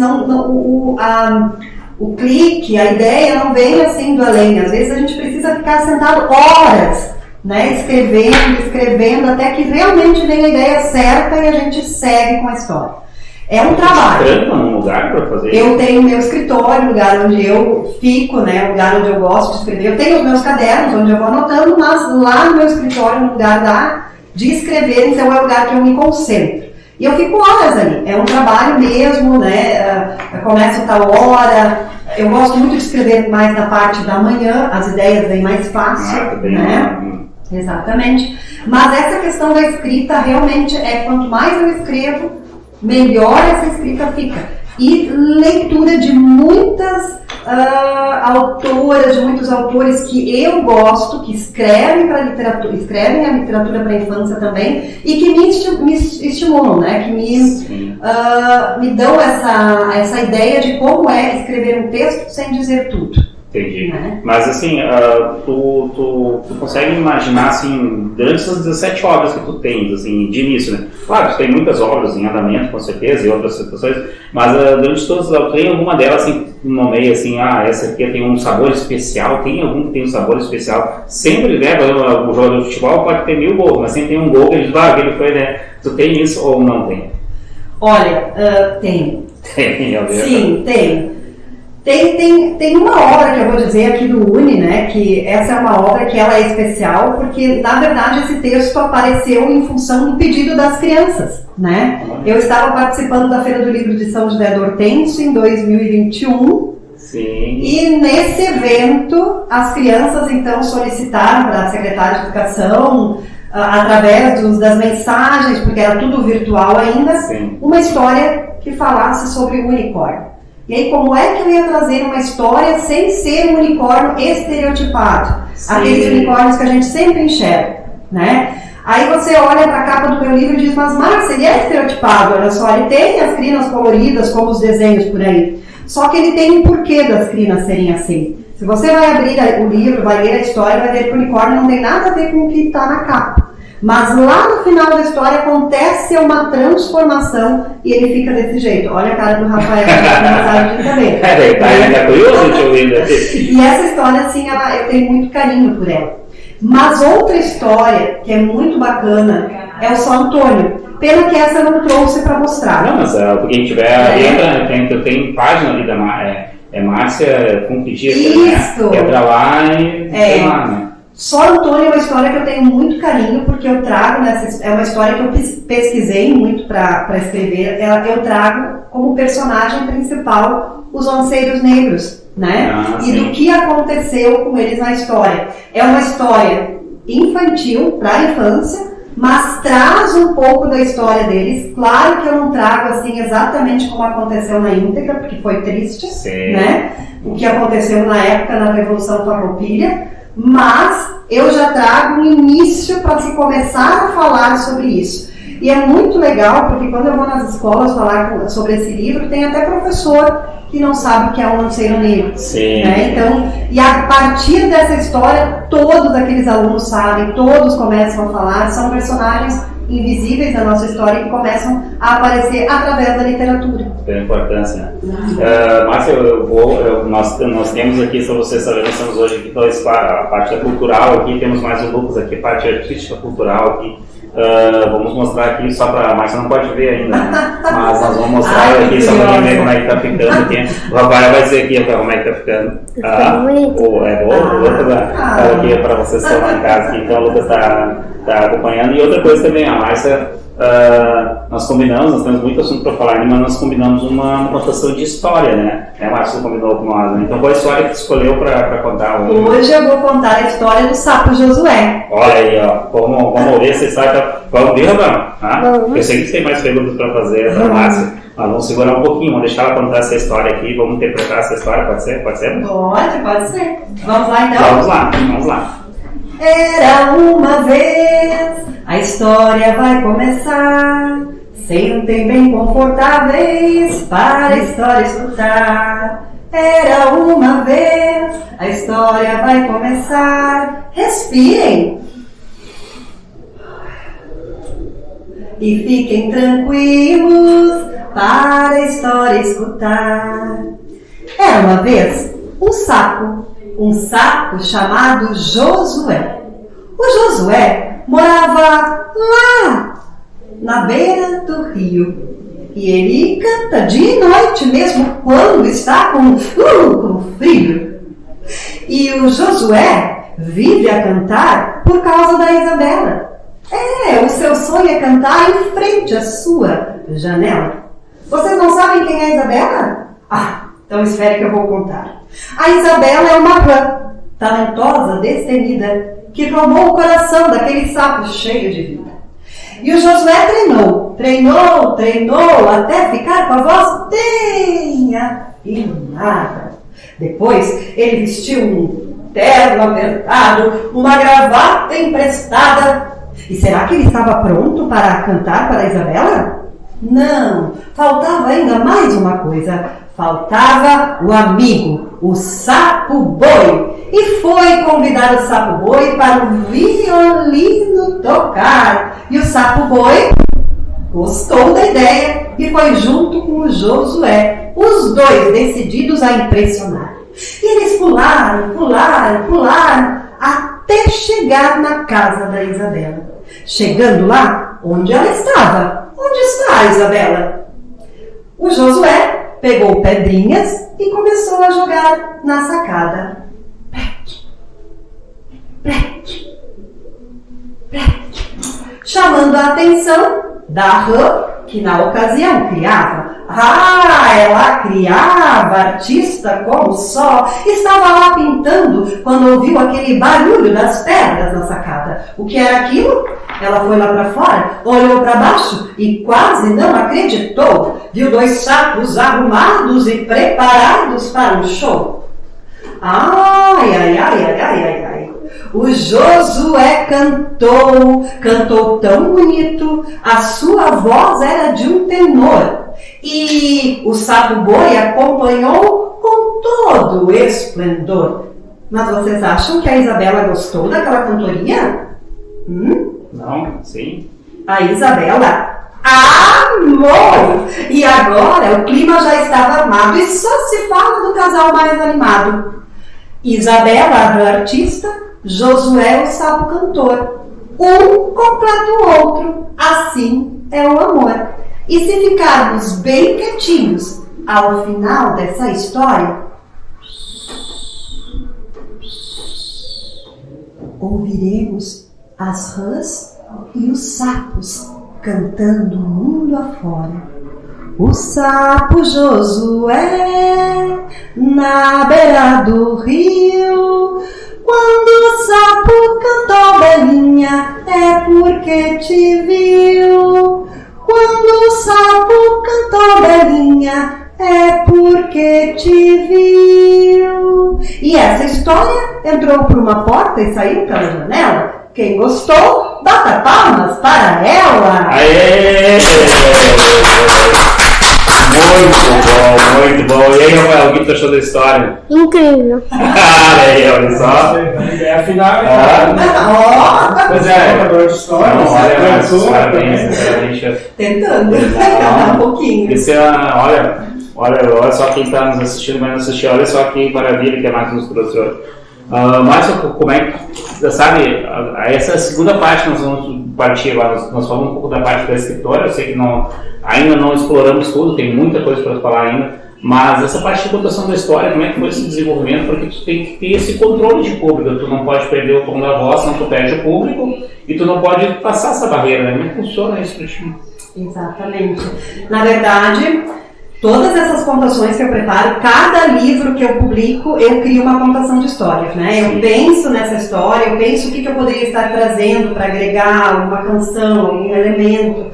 o clique, a ideia não vem assim do além. Às vezes a gente precisa ficar sentado horas, né, escrevendo, até que realmente vem a ideia certa e a gente segue com a história. É um trabalho. Você tranca um lugar para fazer isso? Eu tenho meu escritório, lugar onde eu fico, né, lugar onde eu gosto de escrever. Eu tenho os meus cadernos onde eu vou anotando, mas lá no meu escritório, no lugar de escrever, então é o lugar que eu me concentro. E eu fico horas ali, é um trabalho mesmo, né? Eu começo tal hora, eu gosto muito de escrever mais na parte da manhã, as ideias vêm mais fácil, né? Exatamente. Mas essa questão da escrita realmente quanto mais eu escrevo, melhor essa escrita fica. E leitura de muitas autoras, de muitos autores que eu gosto, que escrevem para literatura, escrevem a literatura para a infância também, e que me estimulam, né? Que me dão essa ideia de como é escrever um texto sem dizer tudo. Entendi. Né? Mas assim, tu consegue imaginar, assim, durante essas 17 obras que tu tens, assim, de início, né? Claro, tu tem muitas obras em andamento, com certeza, e outras situações, mas durante todas elas, tem alguma delas, assim, que tu nomeia, assim, essa aqui tem um sabor especial, tem algum que tem um sabor especial? Sempre, né, o jogador de futebol pode ter 1000 gols, mas sempre tem um gol que a gente aquele foi, né? Tu tem isso ou não tem? Olha, tem. Tem, sim, tem. Tem uma obra que eu vou dizer aqui do Uni, né, que essa é uma obra que ela é especial, porque na verdade esse texto apareceu em função do pedido das crianças, né? Eu estava participando da Feira do Livro de São José do Hortêncio em 2021. Sim. E nesse evento as crianças então solicitaram para a secretária de Educação, através das mensagens, porque era tudo virtual ainda, sim, uma história que falasse sobre o unicórnio. E aí, como é que eu ia trazer uma história sem ser um unicórnio estereotipado? Sim. Aqueles unicórnios que a gente sempre enxerga, né? Aí você olha para a capa do meu livro e diz, mas Márcia, ele é estereotipado, olha só, ele tem as crinas coloridas como os desenhos por aí. Só que ele tem um porquê das crinas serem assim. Se você vai abrir o livro, vai ler a história, vai ver que o unicórnio não tem nada a ver com o que está na capa. Mas lá no final da história acontece uma transformação e ele fica desse jeito. Olha a cara do Rafael, que também. Tá curioso de ouvir. E essa história, assim, eu tenho muito carinho por ela. Mas outra história que é muito bacana é o São Antônio. Pena que essa eu não trouxe para mostrar. Não, mas porque a gente tiver, tem página ali da Márcia Funkidita, né? Entra lá e tem lá, né? Só Antônio é uma história que eu tenho muito carinho, porque eu trago, é uma história que eu pesquisei muito para escrever, eu trago como personagem principal os lanceiros negros, né? E do que aconteceu com eles na história. É uma história infantil, para a infância, mas traz um pouco da história deles. Claro que eu não trago assim exatamente como aconteceu na íntegra, porque foi triste, né? O que aconteceu na época na Revolução Farroupilha. Mas eu já trago um início para se começar a falar sobre isso. E é muito legal, porque quando eu vou nas escolas falar sobre esse livro, tem até professor que não sabe o que é um lanceiro negro. Né? Então, e a partir dessa história, todos aqueles alunos sabem, todos começam a falar, são personagens invisíveis da nossa história que começam a aparecer através da literatura. Tem importância, né? Márcia, nós temos aqui, só vocês saberem, nós temos hoje aqui a parte da cultural aqui, temos mais o Lucas aqui, a parte artística cultural aqui. Vamos mostrar aqui só para a Márcia não pode ver ainda, né? Mas nós vamos mostrar aqui só para ver como é que tá ficando aqui. O Rafael vai dizer aqui como é que tá ficando. É bom, o Lucas aqui para vocês que estão lá em casa aqui, então o Lucas tá acompanhando. E outra coisa também, a Márcia, nós temos muito assunto para falar, mas nós combinamos uma contação de história, né? A Márcia combinou com nós, né? Então qual a história que tu escolheu para contar hoje? Hoje eu vou contar a história do sapo Josué. Olha aí, ó, vamos ouvir essa história. Vamos ver, Rabão? Eu sei que tem mais perguntas para fazer para a Márcia, mas vamos segurar um pouquinho, vamos deixar ela contar essa história aqui, vamos interpretar essa história, pode ser? Pode ser? Pode ser. Vamos lá então? Vamos lá. Era uma vez, a história vai começar. Sentem bem confortáveis para a história escutar. Era uma vez, a história vai começar. Respirem e fiquem tranquilos para a história escutar. Era uma vez um sapo chamado Josué. O Josué morava lá, na beira do rio. E ele canta dia e noite, mesmo quando está com frio. E o Josué vive a cantar por causa da Isabela. O seu sonho é cantar em frente à sua janela. Vocês não sabem quem é a Isabela? Então espere que eu vou contar. A Isabela é uma rã, talentosa, destemida, que roubou o coração daquele sapo cheio de vida. E o Josué treinou, até ficar com a voz bem afinada. Depois ele vestiu um terno apertado, uma gravata emprestada. E será que ele estava pronto para cantar para a Isabela? Não, faltava ainda mais uma coisa. Faltava o amigo, o Sapo Boi, e foi convidar o Sapo Boi para o violino tocar. E o Sapo Boi gostou da ideia e foi junto com o Josué, os dois decididos a impressionar. E eles pularam, até chegar na casa da Isabela. Chegando lá, onde ela estava? Onde está a Isabela? O Josué pegou pedrinhas e começou a jogar na sacada. Plec, plec, plec, chamando a atenção da rã, que na ocasião criava. Ela criava, artista como só, estava lá pintando quando ouviu aquele barulho das pedras na sacada. O que era aquilo? Ela foi lá para fora, olhou para baixo e quase não acreditou. Viu 2 sapos arrumados e preparados para um show. Ai. O Josué cantou tão bonito, a sua voz era de um tenor. E o Sapo Boi acompanhou com todo o esplendor. Mas vocês acham que a Isabela gostou daquela cantoria? Não, sim. A Isabela amou! E agora o clima já estava armado e só se fala do casal mais animado. Isabela, a artista, Josué, o sapo cantor. Um completa o outro. Assim é o amor. E se ficarmos bem quietinhos, ao final dessa história, ouviremos as rãs e os sapos cantando o mundo afora. O sapo Josué na beira do rio. Quando o sapo cantou, Belinha, é porque te viu. Quando o sapo cantou, Belinha, é porque te viu. E essa história entrou por uma porta e saiu pela janela. Quem gostou, bata palmas para ela. Aê! Muito bom. E aí, Rafael, o que tu achou da história? Incrível. Olha só. É a final. Pois é, contador de história. Parabéns. Tentando. Um pouquinho. Olha só quem está nos assistindo, vai nos assistir. Olha só que maravilha que a Márcia nos trouxe hoje. Márcio, como é que, sabe, essa segunda parte nós vamos partir agora, nós falamos um pouco da parte da escritora, eu sei que ainda não exploramos tudo, tem muita coisa para falar ainda, mas essa parte de contação da história, como é que foi esse desenvolvimento, porque tu tem que ter esse controle de público, tu não pode perder o tom da voz, senão tu perde o público, e tu não pode passar essa barreira, né? Como é que funciona isso para ti? Exatamente. Na verdade, todas essas contações que eu preparo, cada livro que eu publico, eu crio uma contação de histórias, né? Eu penso nessa história, eu penso o que eu poderia estar trazendo para agregar alguma canção, algum elemento,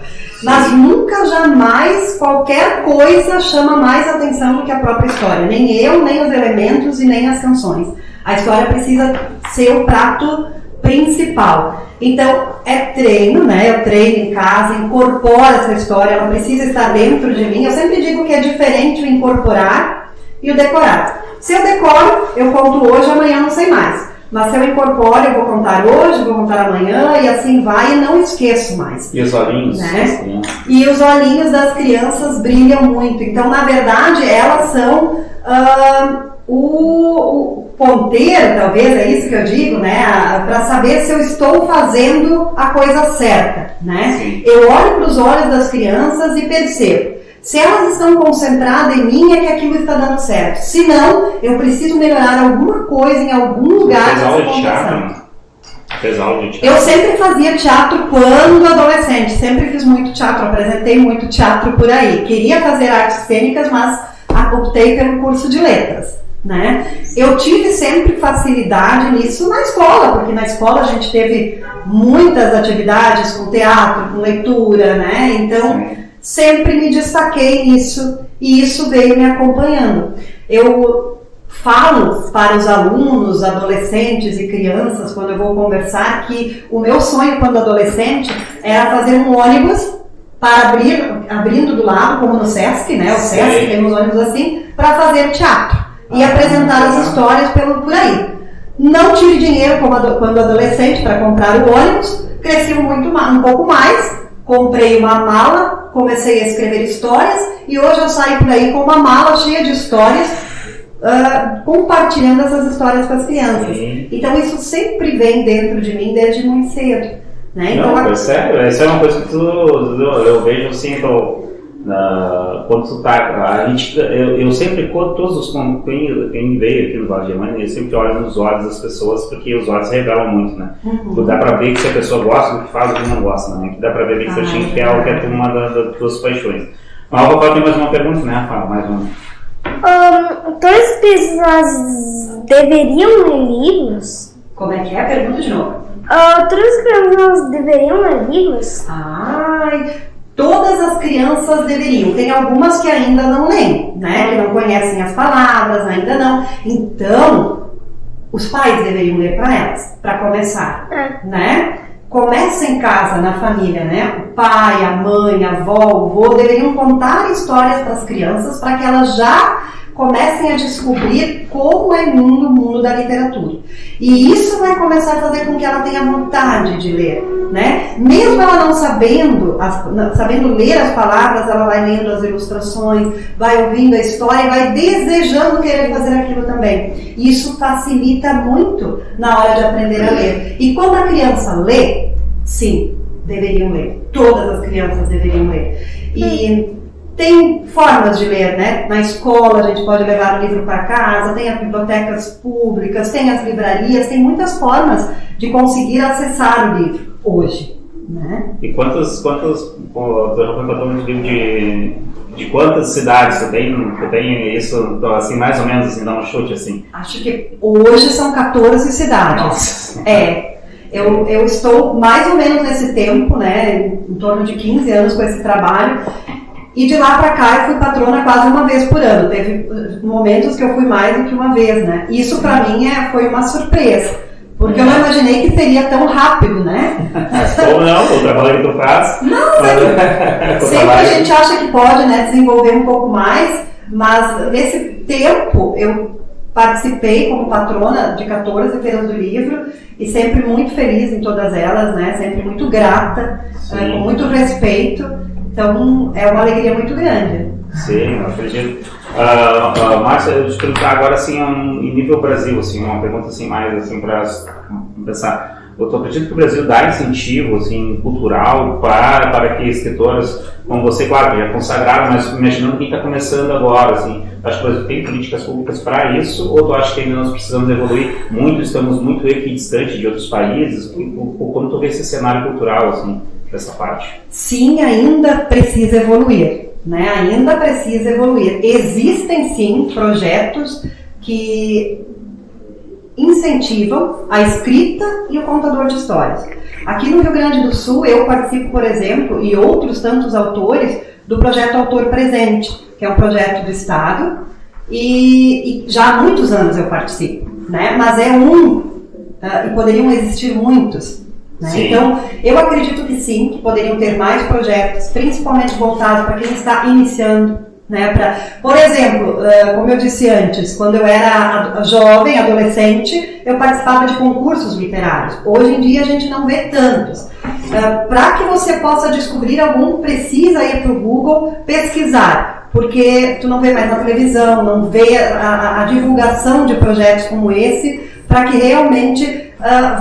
mas nunca, jamais, qualquer coisa chama mais atenção do que a própria história. Nem eu, nem os elementos e nem as canções. A história precisa ser o prato principal. Então, é treino, né? Eu treino em casa, incorporo essa história, ela precisa estar dentro de mim. Eu sempre digo que é diferente o incorporar e o decorar. Se eu decoro, eu conto hoje, amanhã não sei mais. Mas se eu incorporo, eu vou contar hoje, vou contar amanhã, e assim vai, e não esqueço mais. E os olhinhos? Né? E os olhinhos das crianças brilham muito. Então, na verdade, elas são o ponteiro, talvez, é isso que eu digo, né? Para saber se eu estou fazendo a coisa certa, né? Sim. Eu olho para os olhos das crianças e percebo. Se elas estão concentradas em mim, é que aquilo está dando certo. Se não, eu preciso melhorar alguma coisa em algum lugar dessa conversação. Eu sempre fazia teatro quando adolescente, sempre fiz muito teatro, apresentei muito teatro por aí. Queria fazer artes cênicas, mas optei pelo curso de letras, né? Eu tive sempre facilidade nisso na escola, porque na escola a gente teve muitas atividades com teatro, com leitura, né? Então, sempre me destaquei nisso e isso veio me acompanhando. Eu falo para os alunos, adolescentes e crianças, quando eu vou conversar, que o meu sonho quando adolescente era fazer um ônibus para abrindo do lado, como no Sesc, né? O Sesc tem uns ônibus assim, para fazer teatro. e apresentar as histórias por aí. Não tive dinheiro quando adolescente para comprar o ônibus, cresci um pouco mais, comprei uma mala, comecei a escrever histórias e hoje eu saio por aí com uma mala cheia de histórias, compartilhando essas histórias com as crianças. Sim. Então isso sempre vem dentro de mim desde muito cedo. Né? Então, não, sério, isso é uma coisa que eu vejo assim, quando tu tá, eu sempre, todos quem veio aqui no Vale Germânia, eu sempre olho nos olhos das pessoas, porque os olhos revelam muito, né? Uhum. Dá pra ver que se a pessoa gosta do que faz ou que não gosta, né? Que dá pra ver bem certinho que é algo que é uma das tuas paixões. Mas o Rafael tem mais uma pergunta, né, Rafael? Mais uma. Todas as pessoas deveriam ler livros? Como é que é? Pergunta de novo. Todas as crianças deveriam ler livros? Todas as crianças deveriam. Tem algumas que ainda não leem, né? Que não conhecem as palavras, ainda não. Então, os pais deveriam ler para elas, para começar, né? Começa em casa, na família, né? O pai, a mãe, a avó, o avô deveriam contar histórias para as crianças para que elas já comecem a descobrir como é o mundo da literatura. E isso vai começar a fazer com que ela tenha vontade de ler, né? Mesmo ela não sabendo ler as palavras, ela vai lendo as ilustrações, vai ouvindo a história e vai desejando querer fazer aquilo também. Isso facilita muito na hora de aprender a ler. E quando a criança lê, sim, deveriam ler. Todas as crianças deveriam ler. E tem formas de ler, né? Na escola a gente pode levar o livro para casa, tem as bibliotecas públicas, tem as livrarias, tem muitas formas de conseguir acessar o livro hoje, né? E quantas de quantas cidades tu tem isso, assim, mais ou menos, assim, dá um chute, assim? Acho que hoje são 14 cidades. Nossa. Eu estou mais ou menos nesse tempo, né? Em torno de 15 anos com esse trabalho. E de lá pra cá eu fui patrona quase uma vez por ano. Teve momentos que eu fui mais do que uma vez, né? Isso pra mim foi uma surpresa. Porque eu não imaginei que seria tão rápido, né? Ou não, o trabalho que tu faz. Não, sempre a gente acha que pode, né, desenvolver um pouco mais. Mas nesse tempo eu participei como patrona de 14 feiras do livro. E sempre muito feliz em todas elas, né? Sempre muito grata, com muito respeito. Então, é uma alegria muito grande. Sim, eu acredito. Márcia, eu te perguntar agora, assim, em nível Brasil, assim, uma pergunta assim, mais assim, para pensar. Eu acredito que o Brasil dá incentivo assim, cultural para que escritoras como você, claro, já consagraram, mas imaginando quem está começando agora, assim, acho que o Brasil tem políticas públicas para isso, ou tu acha que ainda nós precisamos evoluir muito, estamos muito equidistantes de outros países? Como tu vê esse cenário cultural, assim, dessa parte? Sim, ainda precisa evoluir, né? Ainda precisa evoluir. Existem sim projetos que incentivam a escrita e o contador de histórias. Aqui no Rio Grande do Sul eu participo, por exemplo, e outros tantos autores, do projeto Autor Presente, que é um projeto do Estado, e já há muitos anos eu participo, né? Mas é e poderiam existir muitos. Né? Então, eu acredito que sim, que poderiam ter mais projetos, principalmente voltados para quem está iniciando. Né? Por exemplo, como eu disse antes, quando eu era jovem, adolescente, eu participava de concursos literários. Hoje em dia a gente não vê tantos. Para que você possa descobrir algum, precisa ir para o Google pesquisar, porque tu não vê mais na televisão, não vê a divulgação de projetos como esse, para que realmente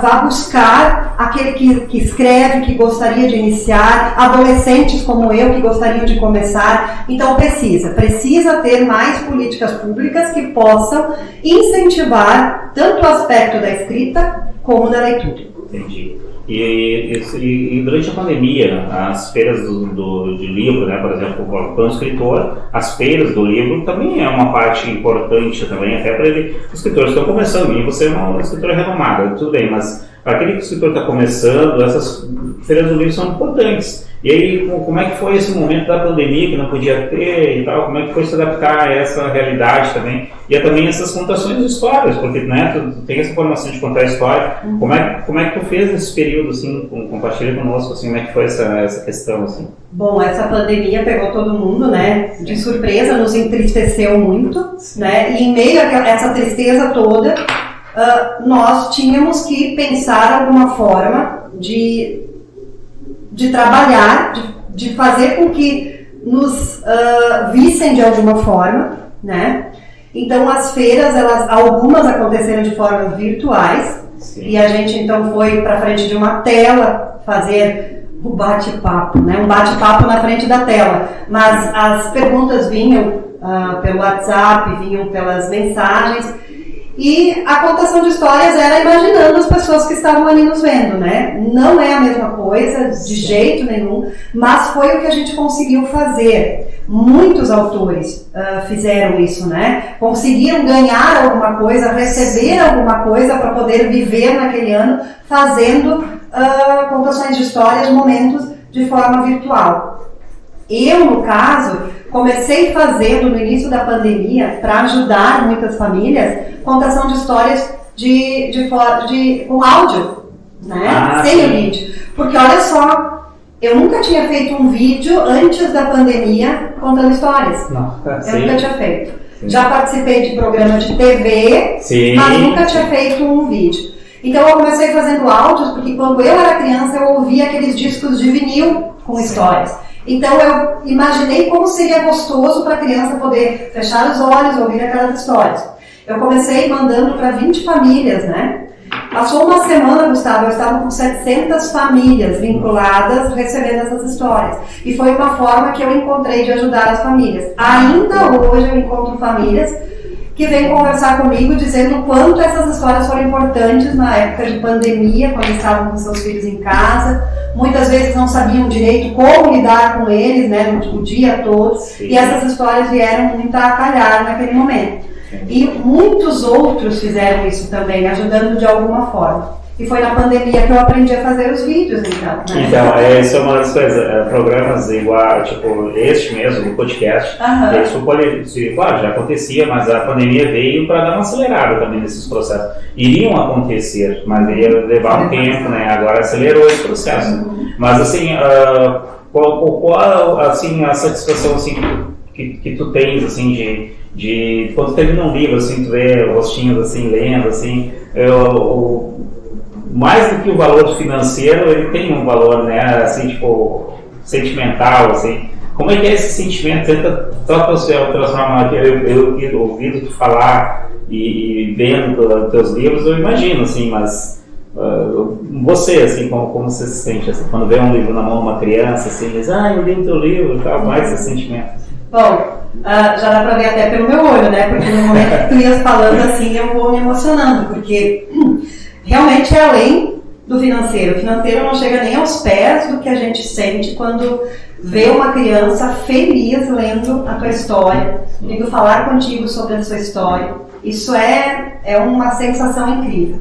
vá buscar aquele que escreve, que gostaria de iniciar, adolescentes como eu que gostariam de começar. Então precisa ter mais políticas públicas que possam incentivar tanto o aspecto da escrita como da leitura. Entendi. E durante a pandemia, as feiras de livro, né, por exemplo, para um escritor, as feiras do livro também é uma parte importante também, até para ele, os escritores estão começando, e você é uma escritora renomada, tudo bem, mas para aquele escritor que está começando, essas feiras do livro são importantes. E aí, como é que foi esse momento da pandemia que não podia ter e tal? Como é que foi se adaptar a essa realidade também? E também essas contações de histórias, porque né, tu tem essa formação de contar história. Como é que tu fez nesse período, assim, compartilha conosco, assim, como é que foi essa questão, assim? Bom, essa pandemia pegou todo mundo, né, de surpresa, nos entristeceu muito, né, e em meio a essa tristeza toda, nós tínhamos que pensar alguma forma de trabalhar, de fazer com que nos vissem de alguma forma, né? Então as feiras, algumas aconteceram de formas virtuais. Sim. E a gente então foi para frente de uma tela fazer o bate-papo, né? Um bate-papo na frente da tela, mas as perguntas vinham pelo WhatsApp, vinham pelas mensagens. E a contação de histórias era imaginando as pessoas que estavam ali nos vendo, né? Não é a mesma coisa, de jeito nenhum, mas foi o que a gente conseguiu fazer. Muitos autores fizeram isso, né? Conseguiram ganhar alguma coisa, receber alguma coisa para poder viver naquele ano, fazendo contações de histórias, momentos de forma virtual. Eu, no caso, comecei fazendo no início da pandemia, para ajudar muitas famílias, contação de histórias com áudio, né? Sem o vídeo. Porque olha só, eu nunca tinha feito um vídeo antes da pandemia contando histórias. Eu nunca tinha feito. Sim. Já participei de programa de TV, sim, mas nunca tinha feito um vídeo. Então eu comecei fazendo áudios, porque quando eu era criança eu ouvia aqueles discos de vinil com histórias. Então eu imaginei como seria gostoso para a criança poder fechar os olhos e ouvir aquelas histórias. Eu comecei mandando para 20 famílias, né? Passou uma semana, Gustavo, eu estava com 700 famílias vinculadas recebendo essas histórias. E foi uma forma que eu encontrei de ajudar as famílias. Ainda hoje eu encontro famílias que vêm conversar comigo dizendo o quanto essas histórias foram importantes na época de pandemia, quando estavam com seus filhos em casa. Muitas vezes não sabiam direito como lidar com eles, né, o dia todo. Sim. E essas histórias vieram muito a calhar naquele momento. Sim. E muitos outros fizeram isso também, ajudando de alguma forma. E foi na pandemia que eu aprendi a fazer os vídeos, então. Né? Então, isso é uma das coisas. Programas igual, tipo, este mesmo, do podcast, isso claro, já acontecia, mas a pandemia veio para dar uma acelerada também nesses processos. Iriam acontecer, mas ia levar um tempo, né? Agora acelerou esse processo. Mas, assim, qual assim, a satisfação assim, que tu tens, assim, de quando termina um livro, assim, tu vê rostinhos, assim, lendo, assim, mais do que o valor financeiro, ele tem um valor, né, assim, tipo, sentimental, assim. Como é que é esse sentimento? Tenta transformar, eu ouvindo tu falar e vendo teus livros, eu imagino, assim, mas você, assim, como você se sente, assim, quando vê um livro na mão de uma criança, assim, diz, eu li o teu livro e tal, mais esse sentimento. Bom, já dá pra ver até pelo meu olho, né, porque no momento que tu ias falando assim, eu vou me emocionando, porque realmente é além do financeiro. O financeiro não chega nem aos pés do que a gente sente quando vê uma criança feliz lendo a tua história, vindo falar contigo sobre a sua história. Isso é uma sensação incrível.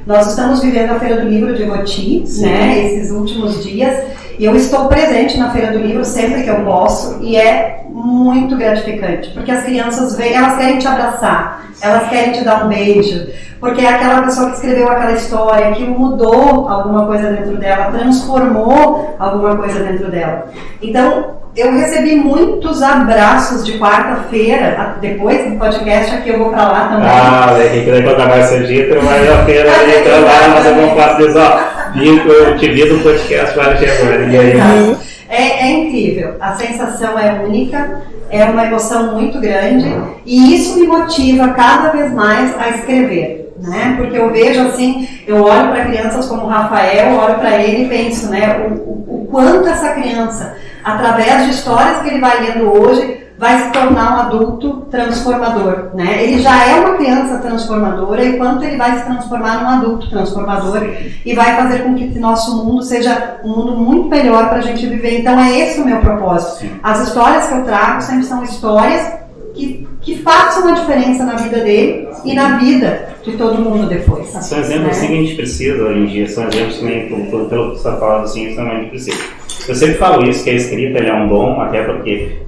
Nós estamos vivendo a Feira do Livro de Roti, né, esses últimos dias, e eu estou presente na Feira do Livro sempre que eu posso, e é muito gratificante, porque as crianças vêm, elas querem te abraçar, elas querem te dar um beijo, porque é aquela pessoa que escreveu aquela história, que mudou alguma coisa dentro dela, transformou alguma coisa dentro dela. Então, eu recebi muitos abraços de quarta-feira, depois do podcast aqui eu vou pra lá também. Quem quiser contar mais seu dia, tem mais a feira ali, então lá, mas eu vou falar disso, eu te vi do podcast para agora. É incrível, a sensação é única, é uma emoção muito grande e isso me motiva cada vez mais a escrever, né? Porque eu vejo assim, eu olho para crianças como o Rafael, olho para ele e penso, né, o quanto essa criança, através de histórias que ele vai lendo hoje, vai se tornar um adulto transformador, né? Ele já é uma criança transformadora e quanto ele vai se transformar num adulto transformador e vai fazer com que nosso mundo seja um mundo muito melhor para a gente viver. Então é esse o meu propósito. Sim. As histórias que eu trago sempre são histórias que façam uma diferença na vida dele e na vida de todo mundo depois. São exemplos, né? Assim, que a gente precisa hoje em dia, são exemplos também, pelo que você está falando, assim, isso a gente precisa. Eu sempre falo isso, que a escrita é um dom, até porque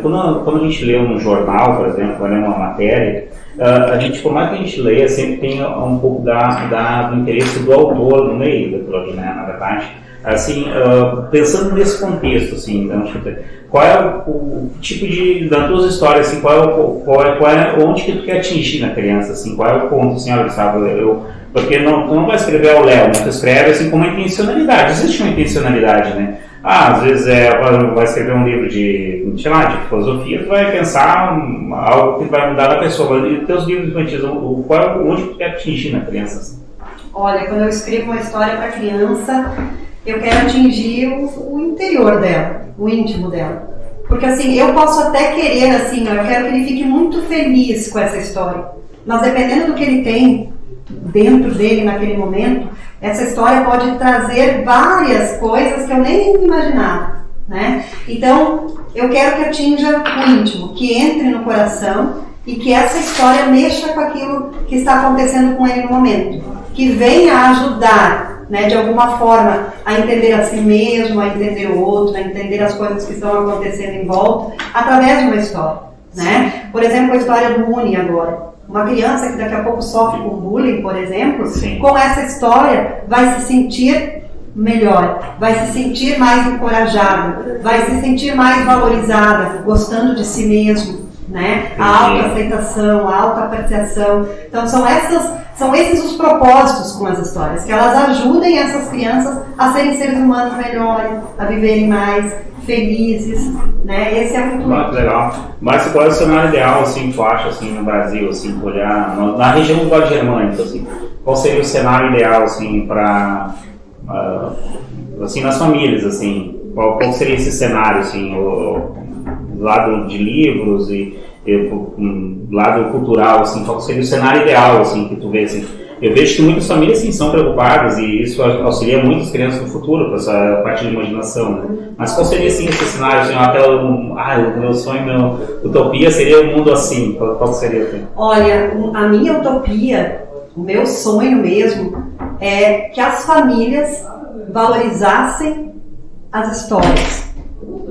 quando a gente lê um jornal, por exemplo, quando lê uma matéria, a gente, por mais que a gente leia, sempre tem um pouco do interesse do autor no meio daquilo ali, né, na verdade. Assim, pensando nesse contexto, assim, então, qual é o tipo das tuas histórias, assim, onde que tu quer atingir na criança, assim, qual é o ponto, assim, olha, sabe, porque tu não vai escrever ao léu, tu escreve assim com uma intencionalidade, existe uma intencionalidade, né? Às vezes vai escrever um livro de filosofia, tu vai pensar algo que vai mudar na pessoa, e teus livros infantis, onde tu quer atingir na criança, assim? Olha, quando eu escrevo uma história para criança, eu quero atingir o interior dela, o íntimo dela. Porque assim, eu posso até querer, assim, eu quero que ele fique muito feliz com essa história. Mas dependendo do que ele tem dentro dele naquele momento, essa história pode trazer várias coisas que eu nem imaginava, né? Então, eu quero que atinja o íntimo, que entre no coração e que essa história mexa com aquilo que está acontecendo com ele no momento. Que venha ajudar, né, de alguma forma, a entender a si mesmo, a entender o outro, a entender as coisas que estão acontecendo em volta, através de uma história, né? Por exemplo, a história do Uni agora. Uma criança que daqui a pouco sofre com bullying, por exemplo, com essa história vai se sentir melhor, vai se sentir mais encorajada, vai se sentir mais valorizada, gostando de si mesmo, né? A autoaceitação, a autoapreciação. Então são esses os propósitos com as histórias, que elas ajudem essas crianças a serem seres humanos melhores, a viverem mais felizes, né? Esse é muito legal. Mas qual é o cenário ideal, assim, tu acha, assim, no Brasil, assim, olhar na região do Vale Germânico, assim, qual seria o cenário ideal, assim, para assim, nas famílias, assim, qual seria esse cenário, assim, o lado de livros e lado cultural, assim, qual seria o cenário ideal, assim, que tu vê, assim? Eu vejo que muitas famílias, sim, são preocupadas e isso auxilia muitas crianças no futuro, com essa parte de imaginação, né? Mas qual seria, assim, esse cenário, assim, até o meu sonho, minha utopia seria um mundo assim, qual seria? Assim? Olha, a minha utopia, o meu sonho mesmo, é que as famílias valorizassem as histórias,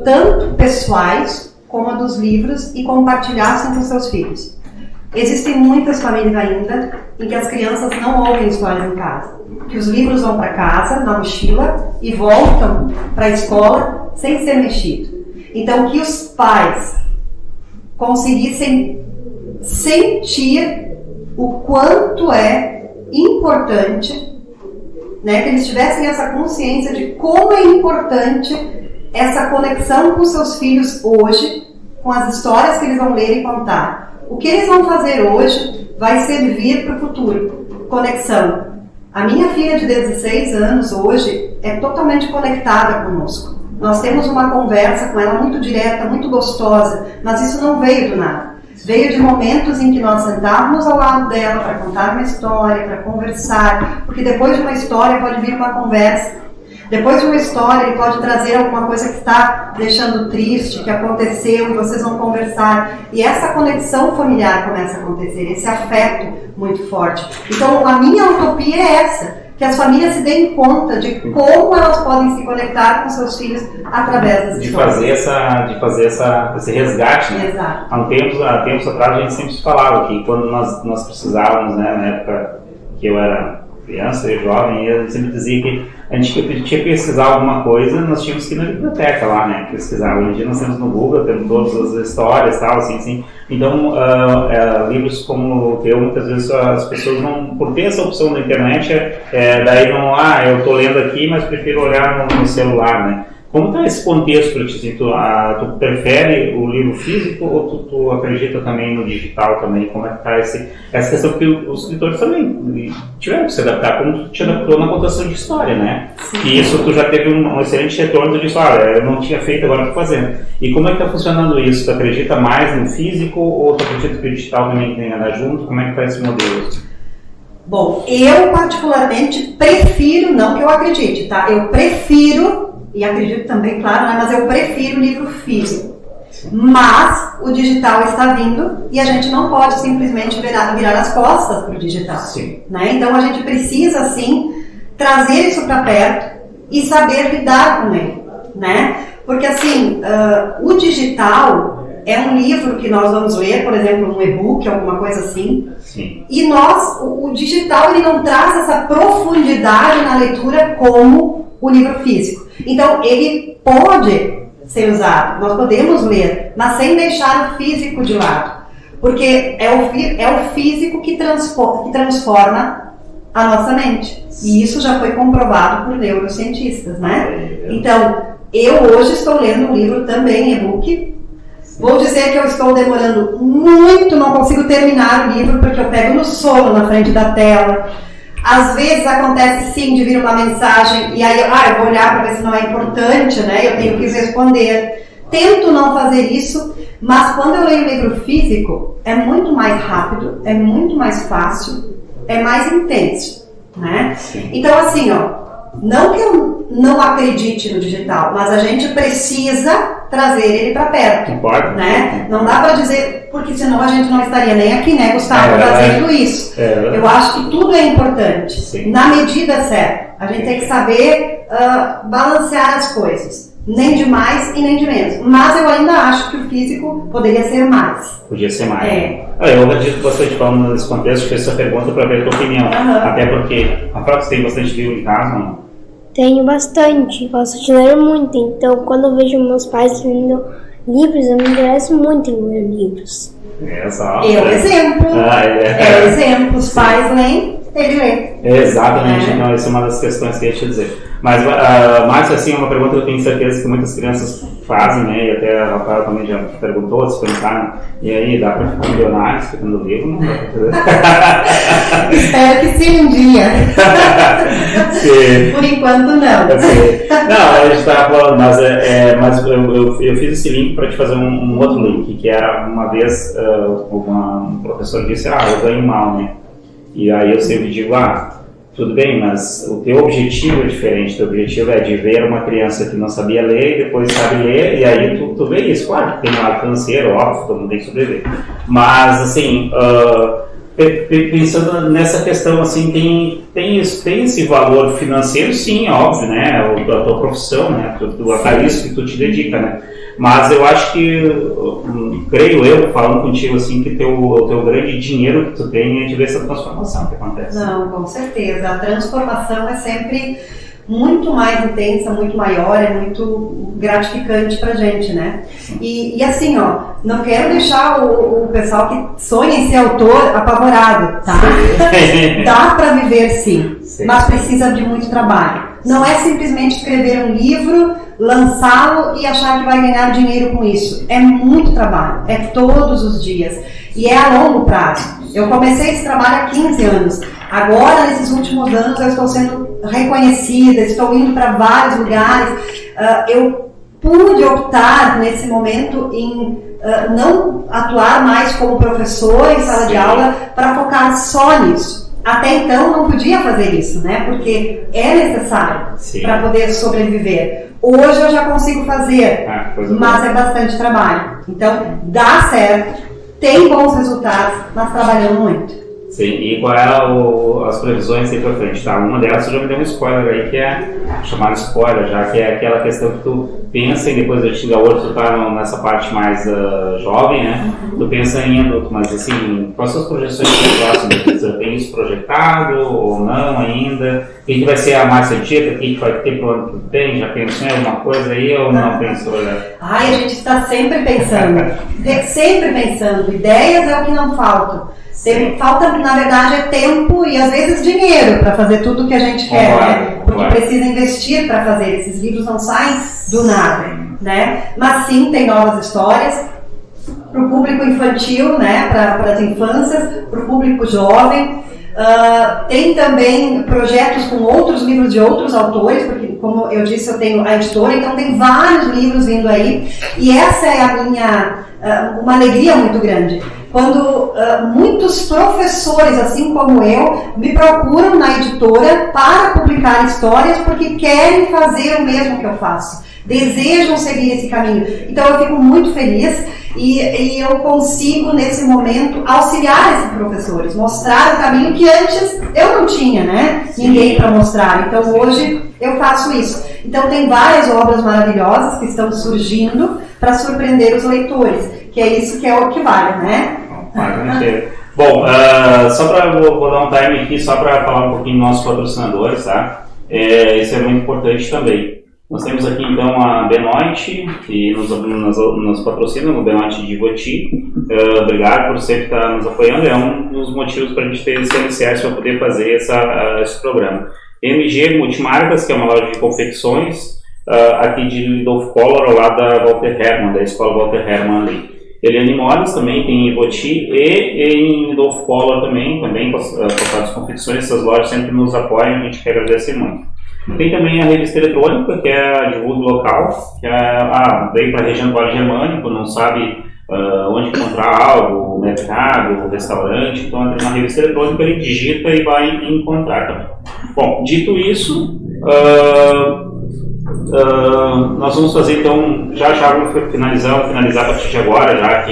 tanto pessoais como a dos livros, e compartilhassem com seus filhos. Existem muitas famílias ainda em que as crianças não ouvem histórias em casa, que os livros vão para casa, na mochila, e voltam para a escola sem ser mexido. Então, que os pais conseguissem sentir o quanto é importante, né, que eles tivessem essa consciência de como é importante essa conexão com seus filhos hoje, com as histórias que eles vão ler e contar. O que eles vão fazer hoje vai servir para o futuro. Conexão. A minha filha de 16 anos hoje é totalmente conectada conosco. Nós temos uma conversa com ela muito direta, muito gostosa, mas isso não veio do nada. Veio de momentos em que nós sentávamos ao lado dela para contar uma história, para conversar, porque depois de uma história pode vir uma conversa. Depois de uma história, ele pode trazer alguma coisa que está deixando triste, que aconteceu, e vocês vão conversar. E essa conexão familiar começa a acontecer, esse afeto muito forte. Então, a minha utopia é essa, que as famílias se deem conta de como elas podem se conectar com seus filhos através das histórias. De fazer esse resgate, né? Exato. Há tempos atrás a gente sempre falava que quando nós precisávamos, né, na época que eu era criança e jovem, eu sempre dizia que a gente tinha que pesquisar alguma coisa, nós tínhamos que ir na biblioteca lá, né, pesquisar. Hoje em dia nós temos no Google, temos todas as histórias e tal, assim. Então, livros como o teu, muitas vezes as pessoas não, por ter essa opção na internet, daí não, eu estou lendo aqui, mas prefiro olhar no celular, né. Como está esse contexto para ti? Tu prefere o livro físico ou tu acredita também no digital também? Como é que está essa questão? Porque os escritores também tiveram que se adaptar, como tu te adaptou na contação de história, né? Sim. E isso tu já teve um excelente retorno, tu disse, eu não tinha feito, agora estou fazendo. E como é que está funcionando isso? Tu acredita mais no físico ou tu acredita que o digital também tem que andar junto? Como é que está esse modelo? Bom, eu particularmente prefiro, não que eu acredite, tá? Eu prefiro, e acredito também, claro, né? Mas eu prefiro o livro físico. Mas o digital está vindo e a gente não pode simplesmente virar as costas para o digital. Sim. Né? Então a gente precisa, sim, trazer isso para perto, e saber lidar com ele, né? Porque assim, o digital é um livro que nós vamos ler, por exemplo, um e-book, alguma coisa assim. Sim. E o digital ele não traz essa profundidade na leitura como o livro físico. Então, ele pode ser usado, nós podemos ler, mas sem deixar o físico de lado. Porque é o físico que transforma a nossa mente. E isso já foi comprovado por neurocientistas, né? Então, eu hoje estou lendo um livro também e-book. Vou dizer que eu estou demorando muito, não consigo terminar o livro porque eu pego no sono na frente da tela. Às vezes acontece sim de vir uma mensagem e aí eu vou olhar para ver se não é importante, né? Eu tenho que responder. Tento não fazer isso, mas quando eu leio o livro físico, é muito mais rápido, é muito mais fácil, é mais intenso, né? Então assim, não que eu não acredite no digital, mas a gente precisa trazer ele para perto, né? Não dá para dizer, porque senão a gente não estaria nem aqui, né, Gustavo, fazendo isso. Eu acho que tudo é importante, na medida certa. A gente tem que saber balancear as coisas. Nem de mais e nem de menos. Mas eu ainda acho que o físico poderia ser mais. Podia ser mais. Eu acredito bastante falando nesse contexto, fiz essa pergunta para ver a tua opinião. Até porque, Rafael, você tem bastante livro em casa, não? Tenho bastante, gosto de ler muito. Então, quando eu vejo meus pais lendo livros, eu me interesso muito em ler livros. Exato. É o exemplo. É o exemplo. Os pais leem, ele lê. Exatamente. Então, essa é uma das questões que eu ia te dizer. Mas, Márcia, assim, uma pergunta que eu tenho certeza que muitas crianças fazem, né? E até a Rafael também já perguntou, se perguntaram, e aí, dá para ficar milionário escrevendo livro? Não dá pra Espero que sim, um dia. Sim. Por enquanto, não. Não, a gente estava falando, mas eu fiz esse link para te fazer um outro link, que era uma vez, um professor disse, eu ganho mal, né? E aí eu sempre digo, tudo bem, mas o teu objetivo é diferente. O teu objetivo é de ver uma criança que não sabia ler e depois sabe ler, e aí tu vê isso. Claro que tem um lado financeiro, óbvio, todo mundo tem que sobreviver. Mas, assim, pensando nessa questão, assim, tem esse valor financeiro, sim, óbvio, né? A tua profissão, né? A isso que tu te dedica, né? Mas eu acho que, creio eu, falando contigo, assim, que o teu grande dinheiro que tu tem é de ver essa transformação que acontece. Não, com certeza. A transformação é sempre muito mais intensa, muito maior, é muito gratificante pra gente, né? E assim, não quero deixar o pessoal que sonha em ser autor apavorado, tá? Dá pra viver sim, mas precisa de muito trabalho. Não é simplesmente escrever um livro, lançá-lo e achar que vai ganhar dinheiro com isso. É muito trabalho, é todos os dias. E é a longo prazo. Eu comecei esse trabalho há 15 anos. Agora, nesses últimos anos, eu estou sendo reconhecida, estou indo para vários lugares. Eu pude optar, nesse momento, em não atuar mais como professor em sala de aula para focar só nisso. Até então não podia fazer isso, né? Porque é necessário para poder sobreviver. Hoje eu já consigo fazer, mas é bastante trabalho. Então dá certo, tem bons resultados, mas trabalhando muito. Sim, e qual é as previsões aí pra frente? Tá? Uma delas você já me deu um spoiler aí, que é chamado spoiler já, que é aquela questão que tu pensa e depois eu te digo a outra, tu tá nessa parte mais jovem, né? Tu pensa em adulto, mas assim, quais são as projeções próximas? Você tem isso projetado ou não ainda? O que vai ser a Márcia Dita? O que vai ter pro ano que vem? Já pensou em alguma coisa aí ou não pensou? Né? A gente está sempre pensando, ideias é o que não falta. Falta, na verdade, é tempo e às vezes dinheiro para fazer tudo o que a gente quer, né? Porque precisa investir para fazer. Esses livros não saem do nada, né? Mas sim, tem novas histórias para o público infantil, né? Para as infâncias, para o público jovem. Tem também projetos com outros livros de outros autores, porque, como eu disse, eu tenho a editora, então tem vários livros vindo aí. E essa é a minha uma alegria muito grande. Quando muitos professores, assim como eu, me procuram na editora para publicar histórias porque querem fazer o mesmo que eu faço. desejam seguir esse caminho. Então eu fico muito feliz e eu consigo nesse momento auxiliar esses professores, mostrar o caminho que antes eu não tinha, né? Ninguém para mostrar. Então hoje eu faço isso. Então tem várias obras maravilhosas que estão surgindo para surpreender os leitores, que é isso que é o que vale, né? Bom, só para vou dar um time aqui só para falar um pouquinho dos nossos patrocinadores, tá? Isso é muito importante também. Nós temos aqui então a Benoit, que nos patrocina, o Benoit de Ivoti. Obrigado por sempre estar nos apoiando, é um dos motivos para a gente ter esse alicerce para poder fazer esse programa. MG Multimarcas, que é uma loja de confecções, aqui de Lidolf Collor, ao lado da Walter Hermann, da escola Walter Hermann ali. Eliane Moles também tem em Ivoti e em Lidolf Collor também Postados Confecções. Essas lojas sempre nos apoiam, a gente quer agradecer muito. Tem também a revista eletrônica, que é a Divulgo Local, que veio para a região do Vale Germânico, não sabe onde encontrar algo, mercado, restaurante, então entra na revista eletrônica, ele digita e vai encontrar também. Bom, dito isso, nós vamos fazer então, já vamos finalizar a partir de agora, já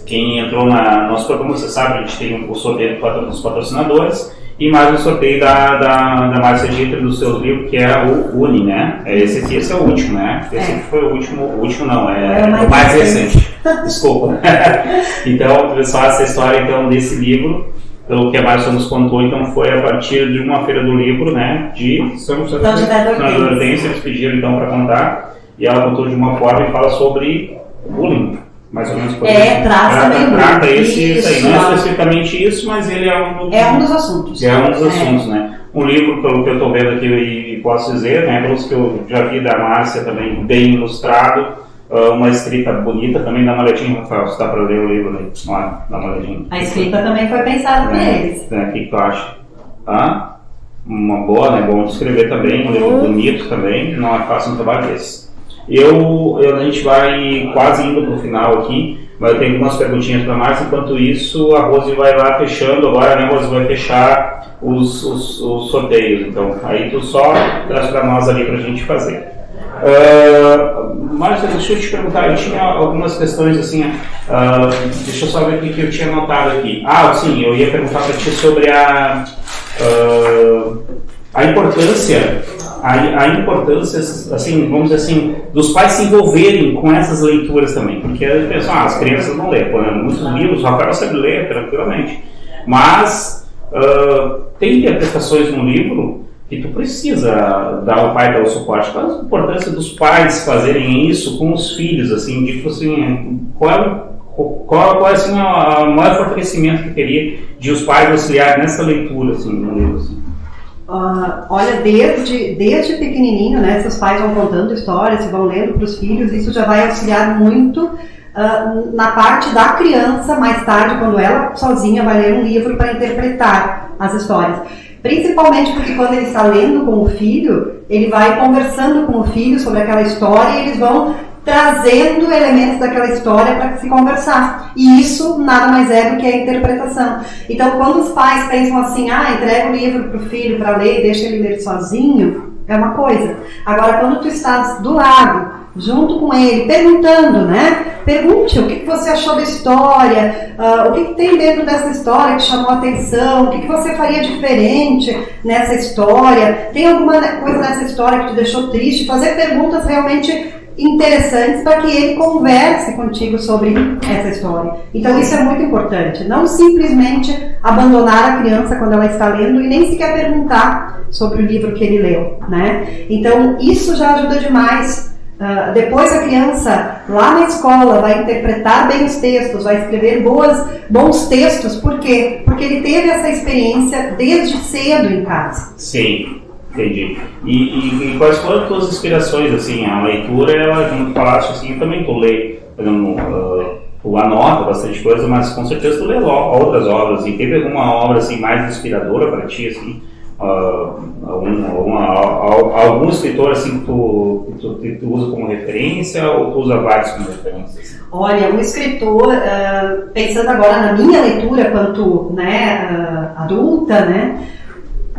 quem entrou na nosso programa, você sabe, a gente tem o sorteio dos patrocinadores e mais um sorteio da Márcia Dieter do seu livro, que é o Uni, né? Esse é o último, né? Esse foi o último não, é o mais recente. Desculpa. Então, pessoal, essa história então desse livro, pelo que a Márcia nos contou, então foi a partir de uma feira do livro, né, de São José da Hortência, eles pediram então para contar, e ela contou de uma forma e fala sobre bullying, mais ou menos por isso. Trata isso aí, não é especificamente isso, mas ele é um dos assuntos. É um dos assuntos, né. Um livro, pelo que eu estou vendo aqui e posso dizer, né, pelos que eu já vi da Márcia também, bem ilustrado, uma escrita bonita, também dá uma olhadinha, Rafael, se dá para ler o livro aí, dá uma olhadinha. A escrita também foi pensada por eles. O que tu acha? Uma boa, né? Bom de escrever também, um livro bonito também, não é fácil um trabalho desse. A gente vai quase indo para o final aqui, mas eu tenho algumas perguntinhas para a Márcia, enquanto isso a Rose vai lá fechando agora, né? A Rose vai fechar os sorteios, então aí tu só traz para nós ali para a gente fazer. Márcia, deixa eu te perguntar, eu tinha algumas questões assim, deixa eu só ver o que eu tinha anotado aqui. Sim, eu ia perguntar para ti sobre a importância, assim, vamos dizer assim, dos pais se envolverem com essas leituras também, porque as crianças não lêem, muitos livros, o Rafael sabe ler tranquilamente, mas tem interpretações no livro que tu precisa dar ao pai, dar o suporte. Qual a importância dos pais fazerem isso com os filhos, assim, tipo assim, qual assim, o maior fortalecimento que teria de os pais auxiliarem nessa leitura, assim, no livro, assim? Olha, desde pequenininho, né, seus pais vão contando histórias e vão lendo para os filhos, isso já vai auxiliar muito na parte da criança, mais tarde, quando ela sozinha vai ler um livro para interpretar as histórias. Principalmente porque quando ele está lendo com o filho, ele vai conversando com o filho sobre aquela história e eles vão trazendo elementos daquela história para se conversar. E isso nada mais é do que a interpretação. Então, quando os pais pensam assim, entrega o livro para o filho para ler e deixa ele ler sozinho, é uma coisa. Agora, quando tu estás do lado, junto com ele, perguntando, né? Pergunte o que você achou da história, o que tem dentro dessa história que chamou a atenção, o que você faria diferente nessa história, tem alguma coisa nessa história que te deixou triste, fazer perguntas realmente interessantes para que ele converse contigo sobre essa história. Então isso é muito importante, não simplesmente abandonar a criança quando ela está lendo e nem sequer perguntar sobre o livro que ele leu, né? Então isso já ajuda demais. Depois a criança lá na escola vai interpretar bem os textos, vai escrever bons textos. Por quê? Porque ele teve essa experiência desde cedo em casa. Sim, entendi. E quais foram as tuas inspirações, assim, a leitura, ela, como tu falaste, assim, eu também tu lê, por exemplo, tu anota bastante coisa, mas com certeza tu lê outras obras, e teve alguma obra, assim, mais inspiradora para ti, assim, algum escritor assim que tu usa como referência ou tu usa vários como referência? Assim? Olha, um escritor, pensando agora na minha leitura quanto, né, adulta, né,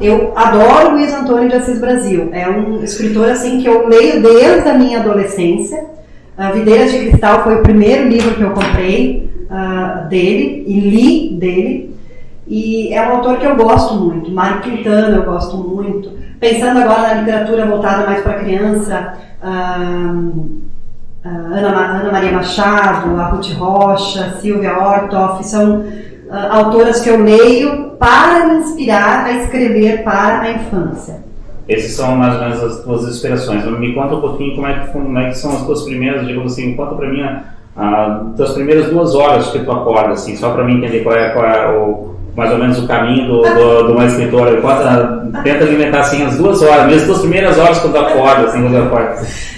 Eu adoro Luiz Antônio de Assis Brasil. É um escritor assim que eu leio desde a minha adolescência. Videiras de Cristal foi o primeiro livro que eu comprei dele e li dele. E é um autor que eu gosto muito. Mário Quintana eu gosto muito. Pensando agora na literatura voltada mais para criança, Ana Maria Machado, a Ruth Rocha, Silvia Ortoff, são autoras que eu leio para me inspirar a escrever para a infância. Esses são mais ou menos as tuas inspirações. Me conta um pouquinho como é que são as tuas primeiras, digamos assim, conta para mim as primeiras 2 horas que tu acorda, assim, só para mim entender qual é mais ou menos o caminho de uma escritora. Tenta alimentar assim as 2 horas, mesmo as 2 primeiras horas quando tu acorda, assim,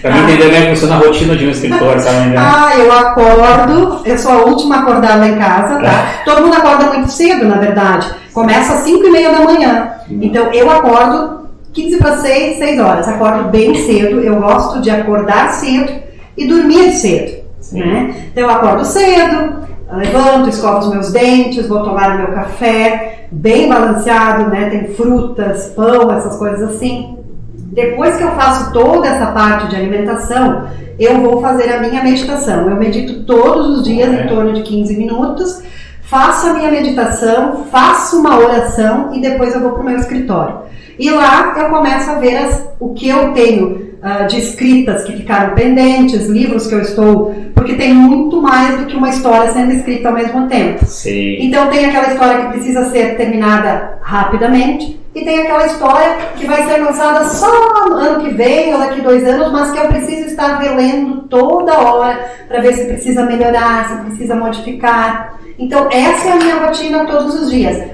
para mim entender como é que funciona a rotina de um escritor, sabe? Eu acordo, eu sou a última a acordar lá em casa, tá? Todo mundo acorda muito cedo, na verdade. Começa às 5:30 da manhã. Então eu acordo 15 para 6 horas. Acordo bem cedo, eu gosto de acordar cedo e dormir cedo, né? Então eu acordo cedo, levanto, escovo os meus dentes, vou tomar o meu café, bem balanceado, né? Tem frutas, pão, essas coisas assim. Depois que eu faço toda essa parte de alimentação, eu vou fazer a minha meditação. Eu medito todos os dias em torno de 15 minutos, faço a minha meditação, faço uma oração e depois eu vou para o meu escritório. E lá eu começo a ver o que eu tenho de escritas que ficaram pendentes, livros que eu estou... Porque tem muito mais do que uma história sendo escrita ao mesmo tempo. Sim. Então tem aquela história que precisa ser terminada rapidamente e tem aquela história que vai ser lançada só no ano que vem ou daqui 2 anos, mas que eu preciso estar relendo toda hora para ver se precisa melhorar, se precisa modificar. Então essa é a minha rotina todos os dias.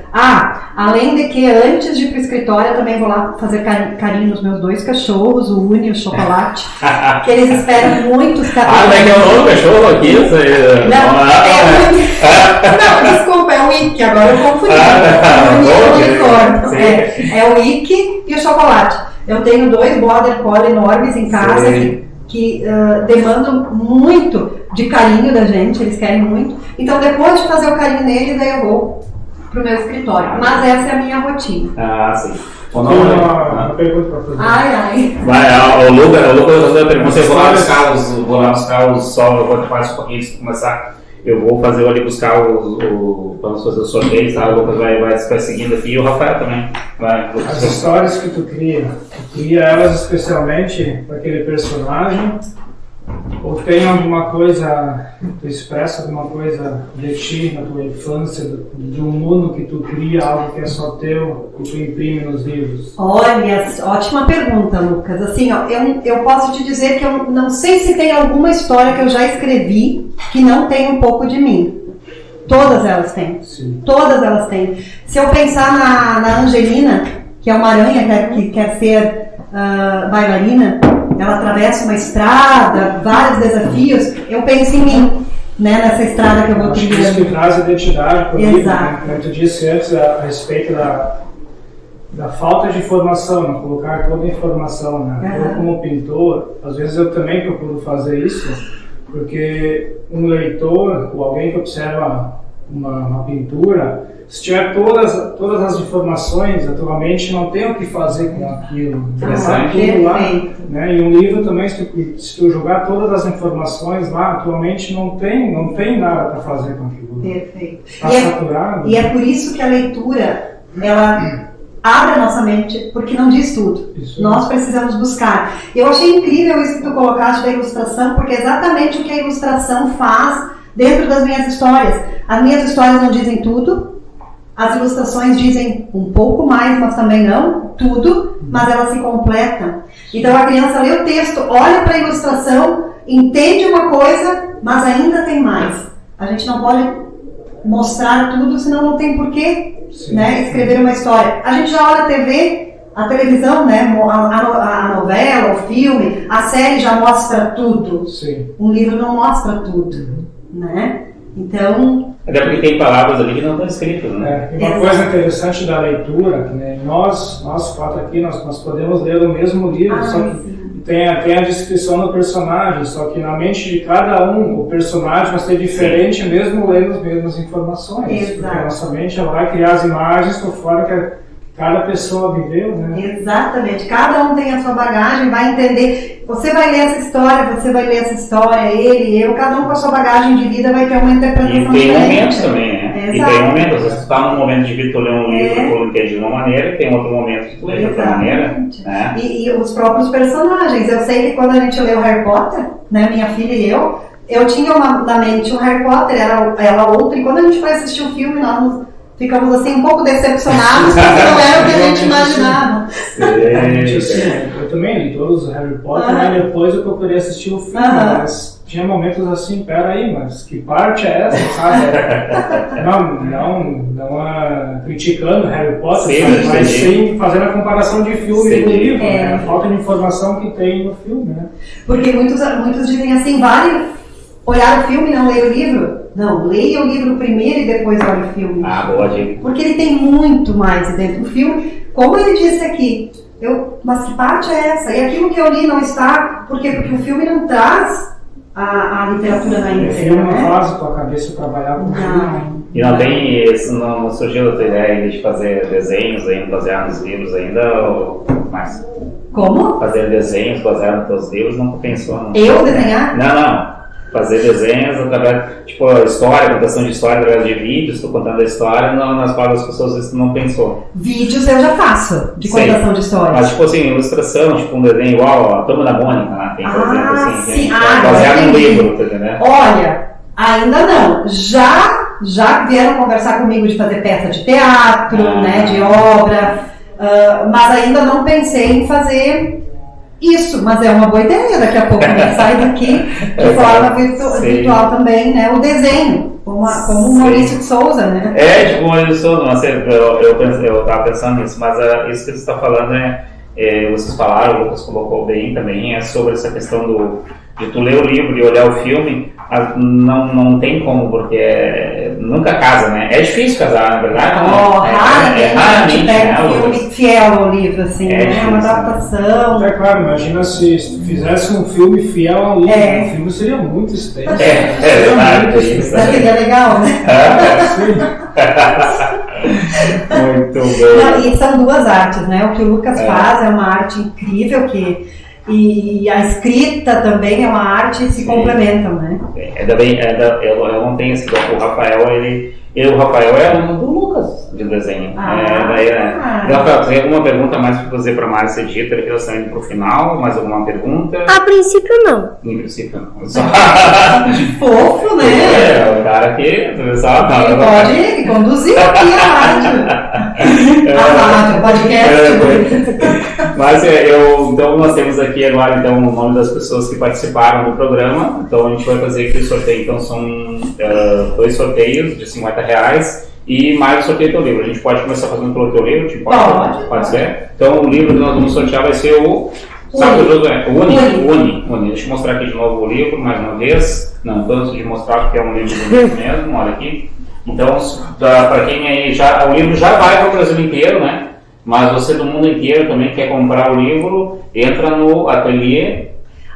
Além de que antes de ir para o escritório eu também vou lá fazer carinho nos meus 2 cachorros, o Uni e o Chocolate, que eles esperam muito os cachorros. Como é que é o nome do cachorro aqui? Não, desculpa, é o Ike, agora eu confundi. É o Ike e o Chocolate. Eu tenho 2 Border Collie enormes em casa que demandam muito de carinho da gente, eles querem muito. Então depois de fazer o carinho neles, aí eu vou pro meu escritório. Mas essa é a minha rotina. Sim. Uma pergunta para fazer. O Lucas eu perguntei, vou lá buscar os só quando faz um pouquinho antes de começar. Eu vou fazer ali buscar vamos fazer o sorteio, tá? O Lucas vai seguindo aqui e o Rafael também. As histórias que tu cria elas especialmente para aquele personagem? Ou tem alguma coisa, tu expressa alguma coisa de ti, na tua infância, de um mundo que tu cria, algo que é só teu, que tu imprime nos livros? Olha, ótima pergunta, Lucas. Assim, eu posso te dizer que eu não sei se tem alguma história que eu já escrevi que não tem um pouco de mim. Todas elas têm. Sim. Todas elas têm. Se eu pensar na Angelina, que é uma aranha que quer ser bailarina, ela atravessa uma estrada, vários desafios, eu penso em mim, né, nessa estrada que eu vou trilhando. Isso que traz identidade para o livro, né? Como tu disse antes a respeito da falta de informação, né? Colocar toda a informação, né? Eu como pintor, às vezes eu também procuro fazer isso, porque um leitor ou alguém que observa uma pintura, se tiver todas as informações, a tua mente não tem o que fazer com aquilo. Aquilo lá, né? E um livro também, se tu jogar todas as informações lá, a tua mente não tem nada para fazer com aquilo. Perfeito. Está saturado. E é por isso que a leitura, ela abre a nossa mente, porque não diz tudo. Isso. Nós precisamos buscar. Eu achei incrível isso que tu colocaste da ilustração, porque é exatamente o que a ilustração faz dentro das minhas histórias. As minhas histórias não dizem tudo, as ilustrações dizem um pouco mais, mas também não tudo, mas elas se completam. Então a criança lê o texto, olha para a ilustração, entende uma coisa, mas ainda tem mais. A gente não pode mostrar tudo, senão não tem porquê, né, escrever uma história. A gente já olha a televisão, né, a novela, o filme, a série já mostra tudo. Sim. Um livro não mostra tudo, né? Então... Até porque tem palavras ali que não estão escritas, né? Uma coisa interessante da leitura, que né, nós 4 aqui, nós podemos ler o mesmo livro, só que tem a descrição do personagem, só que na mente de cada um, o personagem vai ser diferente mesmo lendo as mesmas informações. Exato. Porque a nossa mente ela vai criar as imagens por fora que cada pessoa viveu, né? Exatamente, cada um tem a sua bagagem, vai entender, você vai ler essa história, ele, eu, cada um com a sua bagagem de vida vai ter uma interpretação diferente. E tem momentos diferente. também, né? Exato. E tem momentos, às vezes tu tá num momento de vida, tu lê um livro, tu entende de uma maneira, e tem outro momento que tu lê de outra maneira. Né? E os próprios personagens, eu sei que quando a gente leu Harry Potter, né, minha filha e eu tinha na mente o Harry Potter, ela outra, e quando a gente foi assistir o filme, nós ficamos assim um pouco decepcionados, porque não era o que a gente imaginava. Eu também li todos os Harry Potter, né? Depois eu procurei assistir o filme, mas tinha momentos assim, peraí, mas que parte é essa, sabe? não criticando Harry Potter, Sim, mas sim fazendo a comparação de filme com livro, né? A falta de informação que tem no filme, né? Porque muitos dizem assim, vale olhar o filme e não ler o livro? Não, leia o livro primeiro e depois olhe o filme. Boa dica. Porque ele tem muito mais dentro do filme. Como ele disse aqui, mas que parte é essa? E aquilo que eu li não está, porque o filme não traz a literatura na íntegra. O filme não faz a tua cabeça trabalhar com o filme. E não tem, não surgiu a tua ideia de fazer desenhos ainda, baseado nos livros ainda, ou mais? Como? Fazer desenhos baseados nos teus livros, não pensou? Não. Eu desenhar? Não. Fazer desenhos através, tipo, história, contação de história através de vídeos, tu contando a história, nas quais as pessoas isso não pensou. Vídeos eu já faço, de contação de histórias. Mas tipo assim, ilustração, tipo um desenho igual a Turma da Mônica, né? Tem que fazer assim, sim. Baseado no livro, tá entendendo? Olha, ainda não. Já vieram conversar comigo de fazer peça de teatro, né, de obra, mas ainda não pensei em fazer isso, mas é uma boa ideia, daqui a pouco sai daqui de forma virtual também, né, o desenho, como o Maurício de Souza, né? Tipo o Maurício de Souza, mas eu estava pensando nisso, mas isso que você está falando vocês falaram, o Lucas colocou bem também, é sobre essa questão de tu ler o livro e olhar o filme, não tem como, porque nunca casa, né? É difícil casar, na verdade. Raramente pega um filme fiel ao livro, assim, né? Uma adaptação. É claro, imagina se tu fizesse um filme fiel ao livro, o filme seria muito extenso. Seria legal, né? Muito bem. E são duas artes, né? O que o Lucas faz é uma arte incrível e a escrita também é uma arte e se complementam, né? Eu não tenho esse o Rafael, o Rafael é aluno do Lucas de desenho. Rafael, tem alguma pergunta mais para fazer para a Márcia Dieter? Que nós estamos indo para o final, mais alguma pergunta? A princípio não. Em princípio não. Fofo, né? O cara que ele pode conduzir aqui a rádio, podcast. Mas então nós temos aqui agora o nome das pessoas que participaram do programa. Então a gente vai fazer aqui o sorteio. Então são 2 sorteios de R$50 e mais o sorteio do teu livro. A gente pode começar fazendo pelo teu livro? Pode ser? Então o livro que nós vamos sortear vai ser o Uni. Deixa eu mostrar aqui de novo o livro mais uma vez. Não, antes de mostrar porque é um livro bonito mesmo, olha aqui. Então, para quem aí o livro já vai para o Brasil inteiro, né? Mas você do mundo inteiro também quer comprar o livro, entra no Ateliê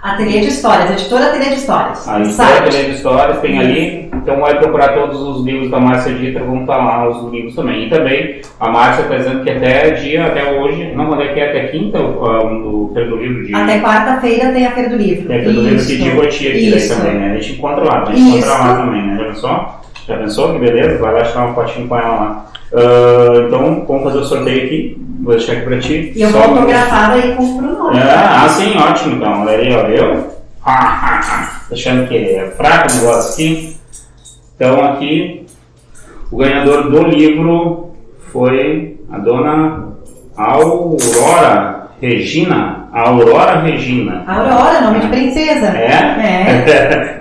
de Histórias, editora Ateliê de Histórias. A editora Ateliê de Histórias tem ali, então vai procurar todos os livros da Márcia Dieter, vão estar lá os livros também. E também a Márcia está dizendo que até hoje, não, quando é que é? Até quinta, o Feira do Livro de... Até quarta-feira tem a Feira do Livro. Tem a Feira do Livro aqui de Goiti aqui daí também, né? A gente encontra lá, também, né? Já pensou? Que beleza? Vai lá tirar uma fotinho com ela lá. Então, vamos fazer o sorteio aqui. Vou deixar aqui pra ti. E eu vou autografar aí com o Bruno. Sim, ótimo então. Olha aí, ó, viu? Deixando que é fraco o negócio aqui. Então, aqui, o ganhador do livro foi a dona Aurora Regina. Aurora, nome de princesa.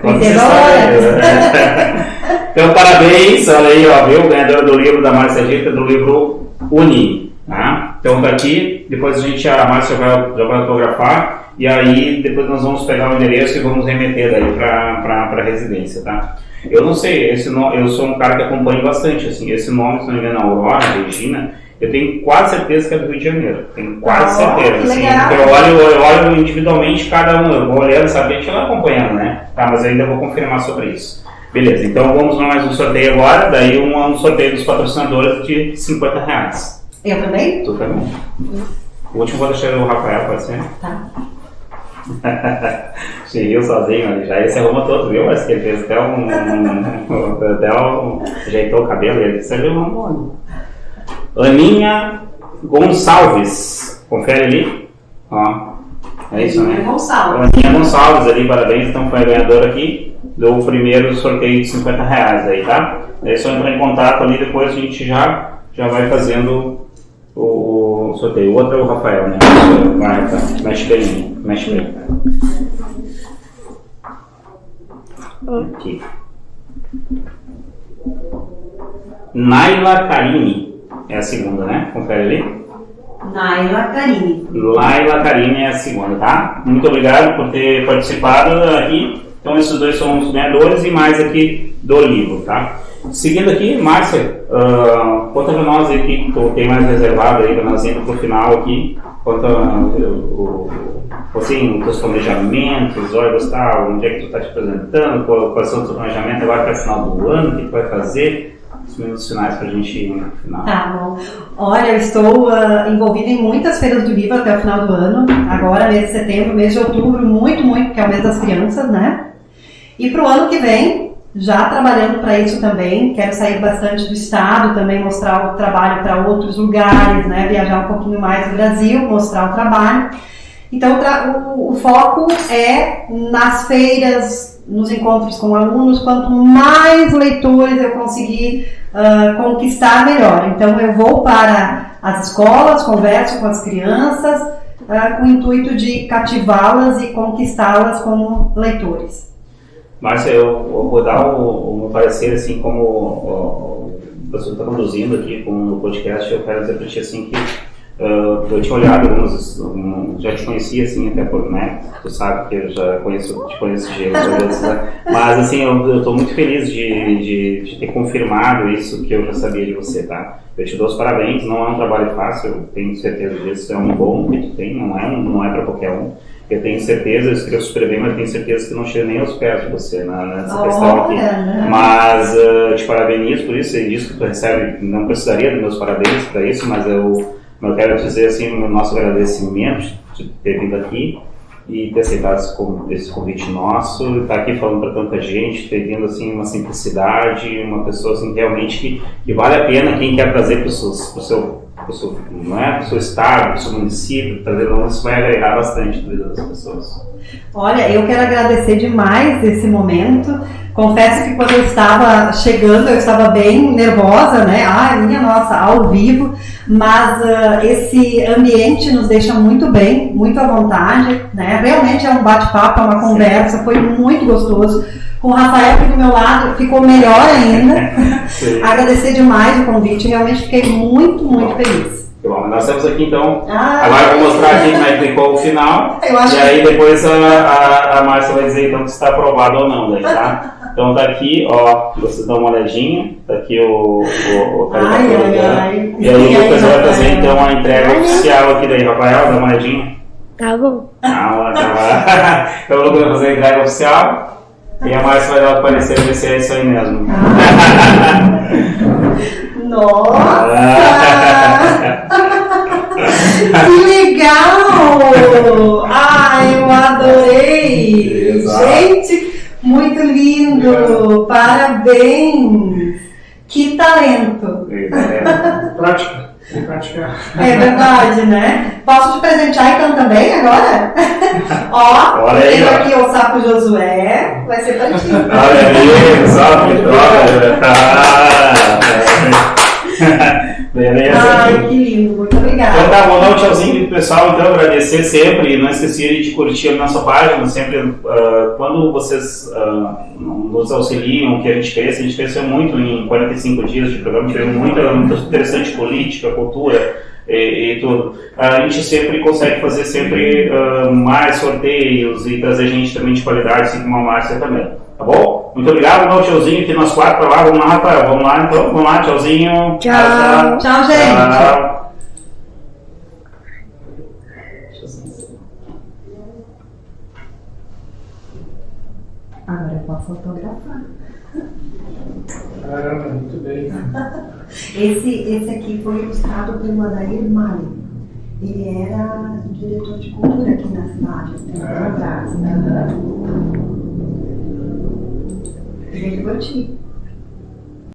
Princesa Aurora. Então, parabéns, olha aí, ó, viu? O ganhador do livro da Márcia Dieter, do livro Uni. Tá? Então, daqui, depois a Márcia já vai autografar, e aí depois nós vamos pegar o endereço e vamos remeter daí para a residência, tá? Eu não sei, eu sou um cara que acompanha bastante, assim, esse nome, se não me engano, Aurora, Regina, eu tenho quase certeza que é do Rio de Janeiro. Tenho quase certeza. Assim, eu olho individualmente cada um. Eu vou olhando, sabe? A gente vai acompanhando, né? Tá, mas eu ainda vou confirmar sobre isso. Beleza, então vamos para mais um sorteio agora. Daí um sorteio dos patrocinadores de R$50. Eu também? Tu também. O último vou deixar o Rafael, pode ser? Tá. Cheguei sozinho ali, já esse arruma todo, viu? Acho que ele fez até ajeitou o cabelo e ele disse, ele arrumou. Aninha Gonçalves, confere ali, ó, é isso, né? Gonçalves. Aninha Gonçalves ali, parabéns, então foi a ganhadora aqui do primeiro sorteio de R$50 aí, tá? É só entrar em contato ali, depois a gente já vai fazendo o sorteio. O outro é o Rafael, né? Vai, tá. Mexe bem. Aqui. Naila Karine é a segunda, né? Confere ali. Naila Karine. Laila Karine é a segunda, tá? Muito obrigado por ter participado aqui. Então esses dois são os ganhadores e mais aqui do livro, tá? Seguindo aqui, Márcia, conta pra nós aí que tu tem mais reservado aí pra nós indo pro final aqui. Conta assim, os teus planejamentos, olha Gustavo, onde é que tu tá te apresentando, quais são os teus planejamentos agora para o final do ano, o que tu vai fazer? Os minutos finais pra gente ir no final. Tá bom. Olha, eu estou envolvida em muitas feiras do livro até o final do ano. Agora, mês de setembro, mês de outubro, muito, porque é o mês das crianças, né? E pro ano que vem, já trabalhando para isso também, quero sair bastante do estado, também mostrar o trabalho para outros lugares, né? Viajar um pouquinho mais do Brasil, mostrar o trabalho. Então, o foco é nas feiras, nos encontros com alunos, quanto mais leitores eu conseguir conquistar, melhor. Então, eu vou para as escolas, converso com as crianças, com o intuito de cativá-las e conquistá-las como leitores. Márcia, eu vou dar o meu parecer, assim, como o professor está conduzindo aqui com o podcast, eu quero dizer para ti, assim, que eu tinha olhado alguns, já te conhecia, assim, até por, né, tu sabe que eu já te conheço de outros, né? Mas, assim, eu estou muito feliz de ter confirmado isso que eu já sabia de você, tá? Eu te dou os parabéns, não é um trabalho fácil, eu tenho certeza disso, é um dom que tu tem, não é para qualquer um. Eu tenho certeza, eu escrevo super bem, mas tenho certeza que não chego nem aos pés de você nessa questão aqui. Mas te parabenizo por isso, e disso que tu recebe, não precisaria dos meus parabéns para isso, mas eu quero dizer assim, o nosso agradecimento de ter vindo aqui e ter aceitado esse convite nosso, estar aqui falando para tanta gente, ter vindo assim uma simplicidade, uma pessoa assim, realmente que vale a pena quem quer trazer para o seu estado, para o seu município, isso vai agregar bastante na vida das pessoas. Olha, eu quero agradecer demais esse momento. Confesso que quando eu estava chegando, eu estava bem nervosa, né? Ai, minha nossa, ao vivo. Mas esse ambiente nos deixa muito bem, muito à vontade, né? Realmente é um bate-papo, é uma conversa, foi muito gostoso. Com o Rafael aqui do meu lado, ficou melhor ainda. Agradecer demais o convite, realmente fiquei muito feliz. Bom, nós estamos aqui então, agora eu vou mostrar aqui como é que ficou o final, e aí depois a Márcia vai dizer então se está aprovado ou não, daí, tá? Então tá aqui, ó, vocês dão uma olhadinha, tá aqui o caricatura dela, e aí o Lucas vai fazer então a entrega oficial aqui daí, Rafael, dá uma olhadinha. Tá bom. Calma. Então o Lucas vai fazer a entrega oficial. E a Márcia vai dar o parecer ver se é isso aí mesmo. Nossa! Que legal! Ai, eu adorei! Exato. Gente, muito lindo! Parabéns! Que talento! Prática. É verdade, né? Posso te presentear então também agora? Ó, olha aí, tenho aqui o sapo Josué, vai ser pra ti. Olha aí, sapo que troca. Beleza. Ai, que lindo, muito obrigada. Então tá, vou dar um tchauzinho pro pessoal, então, agradecer sempre, não esquecer de curtir a nossa página, sempre, quando vocês nos auxiliam, que a gente cresceu muito em 45 dias de programa, tivemos muito interessante política, cultura e tudo. A gente sempre consegue fazer mais sorteios e trazer gente também de qualidade, assim como a Márcia também. Tá bom? Muito obrigado, vamos dar um tchauzinho aqui nós quatro pra lá. Vamos lá, Rafael. Vamos lá, então. Vamos lá, tchauzinho. Tchau. Tchau, gente. Tchau. Agora eu posso fotografar. Caramba, muito bem. Esse aqui foi ilustrado pelo Adair Mali. Ele era diretor de cultura aqui na cidade, tempo atrás. Gente, vou te